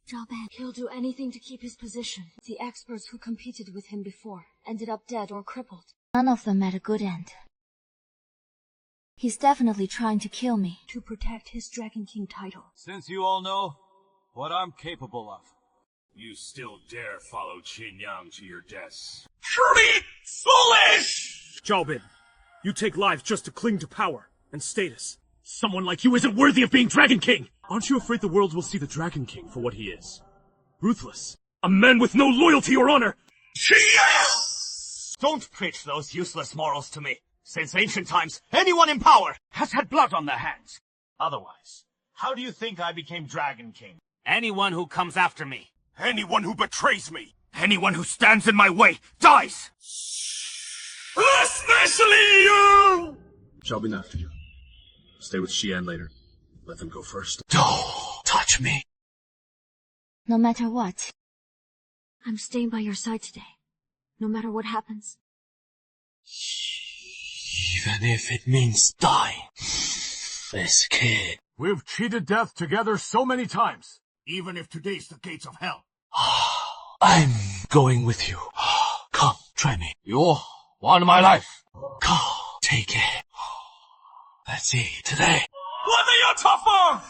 Zhao Ban, he'll do anything to keep his position. The experts who competed with him before ended up dead or crippled. None of them met a good end. He's definitely trying to kill me. To protect his Dragon King title. Since you all know what I'm capable of. You still dare follow Qin Yang to your deaths. Truly foolish! Zhao Bin, you take lives just to cling to power and status. Someone like you isn't worthy of being Dragon King! Aren't you afraid the world will see the Dragon King for what he is? Ruthless. A man with no loyalty or honor! Don't preach those useless morals to me. Since ancient times, anyone in power has had blood on their hands. Otherwise, how do you think I became Dragon King? Anyone who comes after me. Anyone who betrays me. Anyone who stands in my way dies! Especially you! Shall be after you. Stay with Xian later. Let them go first. Don't touch me. No matter what, I'm staying by your side today. No matter what happens. Even if it means dying. This kid. We've cheated death together so many times. Even if today's the gates of hell. I'm going with you. Come, try me. You want my life. Come, take it. Let's see, today. What are you tough for?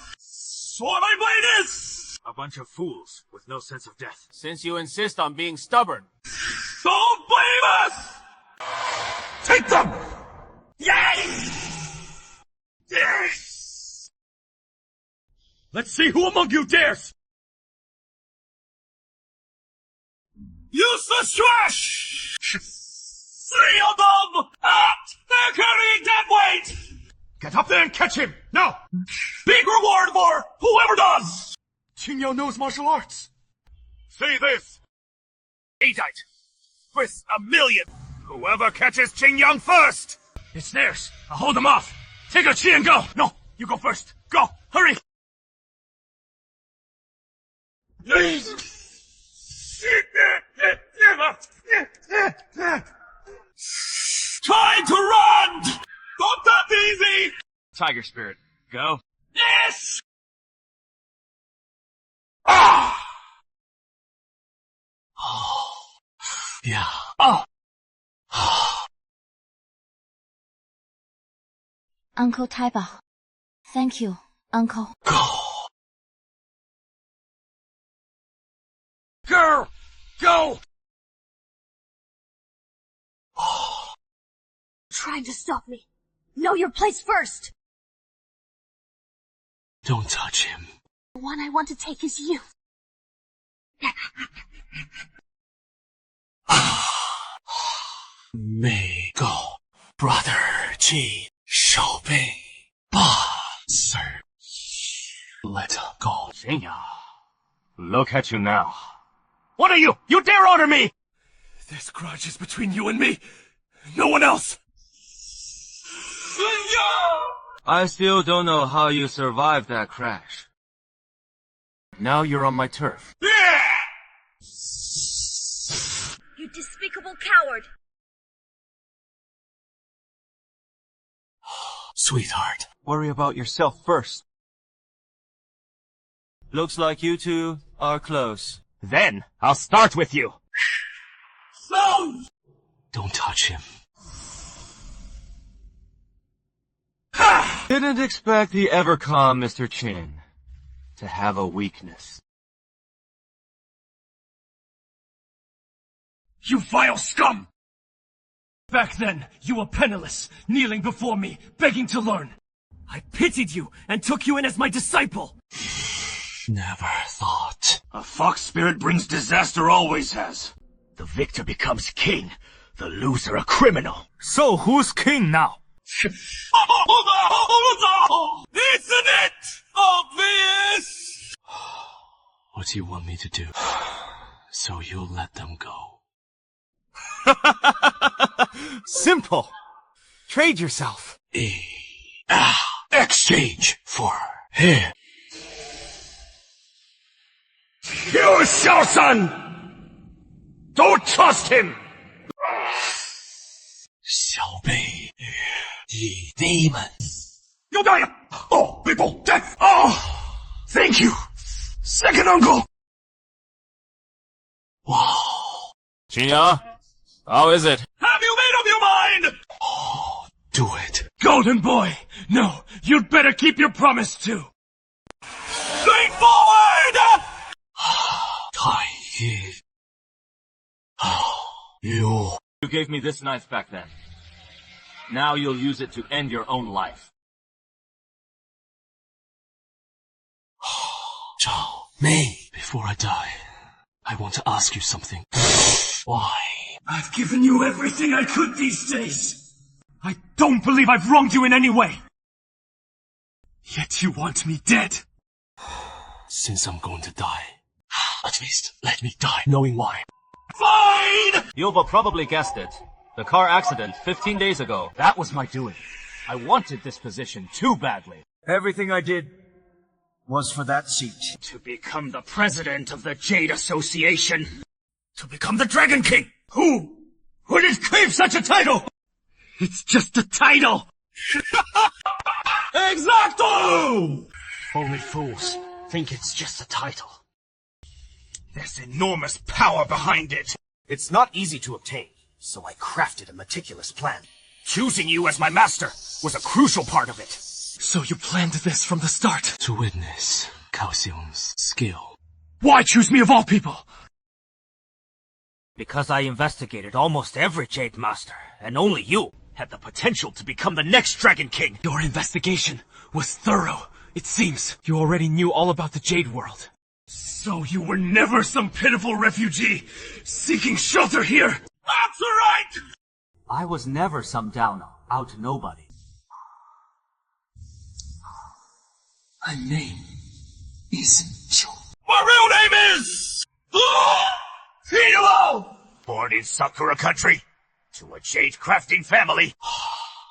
What my blade is! A bunch of fools with no sense of death. Since you insist on being stubborn. Don't blame us! Take them! Yay! Yes! Let's see who among you dares! Useless trash! 3 of them! They're carrying dead weight! Get up there and catch him! Now! Big reward for whoever does! Qing knows martial arts. Say this! Jadite! With 1,000,000! Whoever catches Qing Yang first! It's theirs! I'll hold them off! Take a chi and go! No! You go first! Go! Hurry! Trying to run! Not that easy! Tiger Spirit, go. Yes! Ah! Oh. Yeah. Oh. Uncle Taibao. Thank you, Uncle. Girl! Go! Trying to stop me. Know your place first! Don't touch him. The one I want to take is you. May go. Brother Qi, Shoubei, Ba, Sir. Let her go. Xingya, look at you now. What are you? You dare honor me! This grudge is between you and me. No one else. I still don't know how you survived that crash. Now you're on my turf. You despicable coward! Sweetheart. Worry about yourself first. Looks like you two are close. Then I'll start with you. No! Don't touch him. Didn't expect the ever-calm Mr. Qin to have a weakness. You vile scum! Back then, you were penniless, kneeling before me, begging to learn. I pitied you and took you in as my disciple. Never thought. A fox spirit brings disaster, always has. The victor becomes king, the loser a criminal. So who's king now? Isn't it obvious? What do you want me to do? So you'll let them go? Simple. Trade yourself. Exchange for him. You, Xiao-san! Don't trust him! Xiaobei, ye demon. You die! Oh, people, death! Oh! Thank you! Second uncle! Wow. Qingya, how is it? Have you made up your mind? Oh, do it. Golden boy! No, you'd better keep your promise too. Straight forward! Tai Yi. You. You gave me this knife back then. Now you'll use it to end your own life. Zhao Mei. Before I die, I want to ask you something. Why? I've given you everything I could these days. I don't believe I've wronged you in any way. Yet you want me dead. Since I'm going to die, at least let me die knowing why. Fine! You've probably guessed it. The car accident 15 days ago. That was my doing. I wanted this position too badly. Everything I did was for that seat. To become the president of the Jade Association. To become the Dragon King. Who would crave such a title? It's just a title. Exacto! Only fools think it's just a title. There's enormous power behind it. It's not easy to obtain, so I crafted a meticulous plan. Choosing you as my master was a crucial part of it. So you planned this from the start? To witness Cao Xiong's skill. Why choose me of all people? Because I investigated almost every Jade Master, and only you had the potential to become the next Dragon King. Your investigation was thorough. It seems you already knew all about the Jade world. So you were never some pitiful refugee seeking shelter here. That's right! I was never some down-out nobody. My name isn't Zhou. My real name is... Hilo! Born in Sakura country, to a jade crafting family.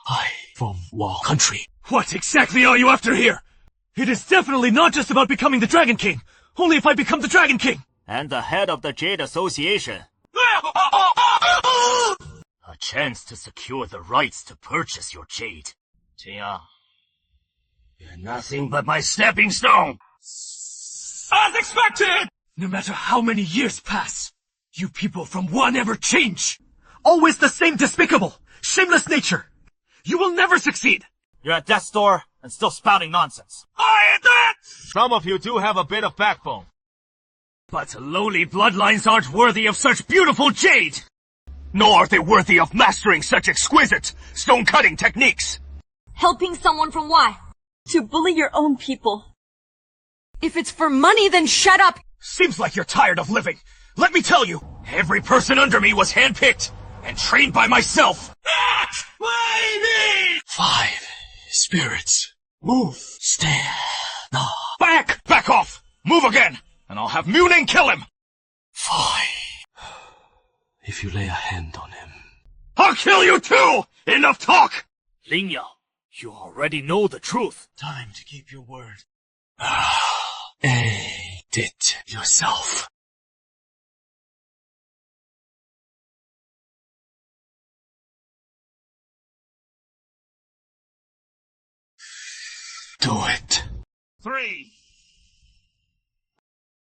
I from Wall country. What exactly are you after here? It is definitely not just about becoming the Dragon King. Only if I become the Dragon King. and the head of the Jade Association. A chance to secure the rights to purchase your jade. Tia, you're nothing but my stepping stone. As expected! No matter how many years pass, you people from One never change. Always the same despicable, shameless nature. You will never succeed. You're at death's door and still spouting nonsense. I admit! Some of you do have a bit of backbone. But lowly bloodlines aren't worthy of such beautiful jade. Nor are they worthy of mastering such exquisite stone-cutting techniques. Helping someone from why? To bully your own people. If it's for money, then shut up! Seems like you're tired of living. Let me tell you, every person under me was handpicked and trained by myself. Baby! 5 spirits. Move. Stand. No. Back! Back off! Move again, and I'll have Muning kill him! 5. If you lay a hand on him, I'll kill you too! Enough talk! Ling Yao, you already know the truth. Time to keep your word. Eat it yourself. Do it. 3,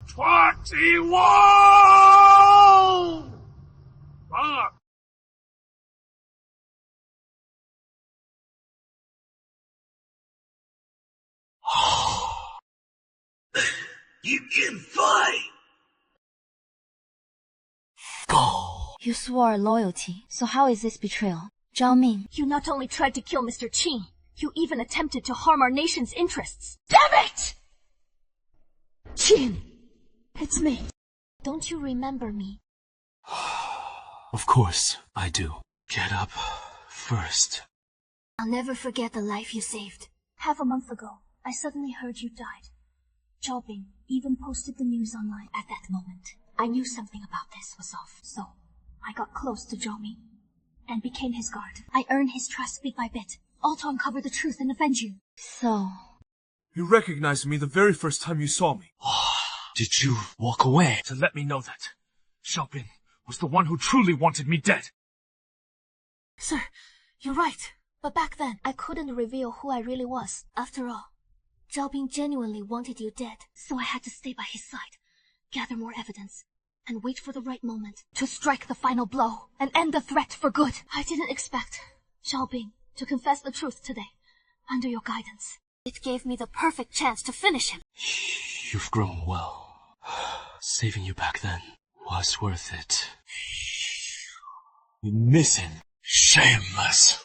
21! Fuck! You can fight! Go! You swore loyalty, so how is this betrayal? Zhao Ming. You not only tried to kill Mr. Ching, You even attempted to harm our nation's interests. Damn it! Ching, it's me. Don't you remember me? Of course, I do. Get up first. I'll never forget the life you saved. Half a month ago, I suddenly heard you died. Zhao even posted the news online at that moment. I knew something about this was off, so I got close to Zhao and became his guard. I earned his trust bit by bit, all to uncover the truth and avenge you. So... You recognized me the very first time you saw me. Did you walk away? To let me know that Xiaobin was the one who truly wanted me dead. Sir, you're right. But back then, I couldn't reveal who I really was. After all, Zhao genuinely wanted you dead, so I had to stay by his side, gather more evidence, and wait for the right moment to strike the final blow and end the threat for good. I didn't expect Zhao to confess the truth today, under your guidance. It gave me the perfect chance to finish him. You've grown well. Saving you back then was worth it. You miss him. Shameless.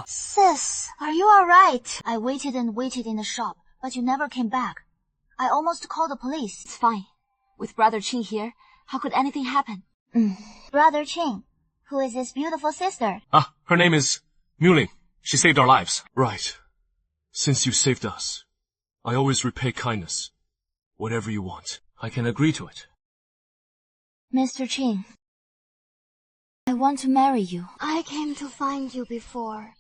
Sis, are you alright? I waited and waited in the shop, but you never came back. I almost called the police. It's fine. With Brother Ching here, how could anything happen? Brother Ching, who is his beautiful sister? Her name is Muling. She saved our lives. Right. Since you saved us, I always repay kindness. Whatever you want, I can agree to it. Mr. Ching, I want to marry you. I came to find you before,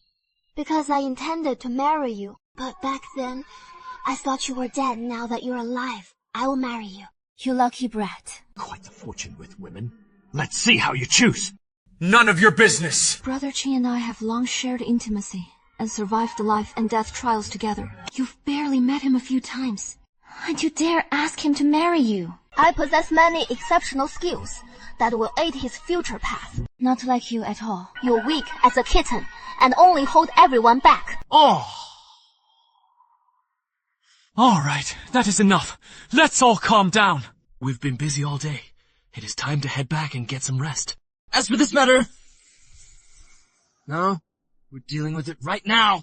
because I intended to marry you. But back then, I thought you were dead. Now that you're alive, I will marry you. You lucky brat. Quite the fortune with women. Let's see how you choose. None of your business. Brother Ching and I have long shared intimacy and survived the life and death trials together. You've barely met him a few times, and you dare ask him to marry you. I possess many exceptional skills that will aid his future path. Not like you at all. You're weak as a kitten and only hold everyone back. Oh! All right, that is enough. Let's all calm down. We've been busy all day. It is time to head back and get some rest. As for this matter... No, we're dealing with it right now.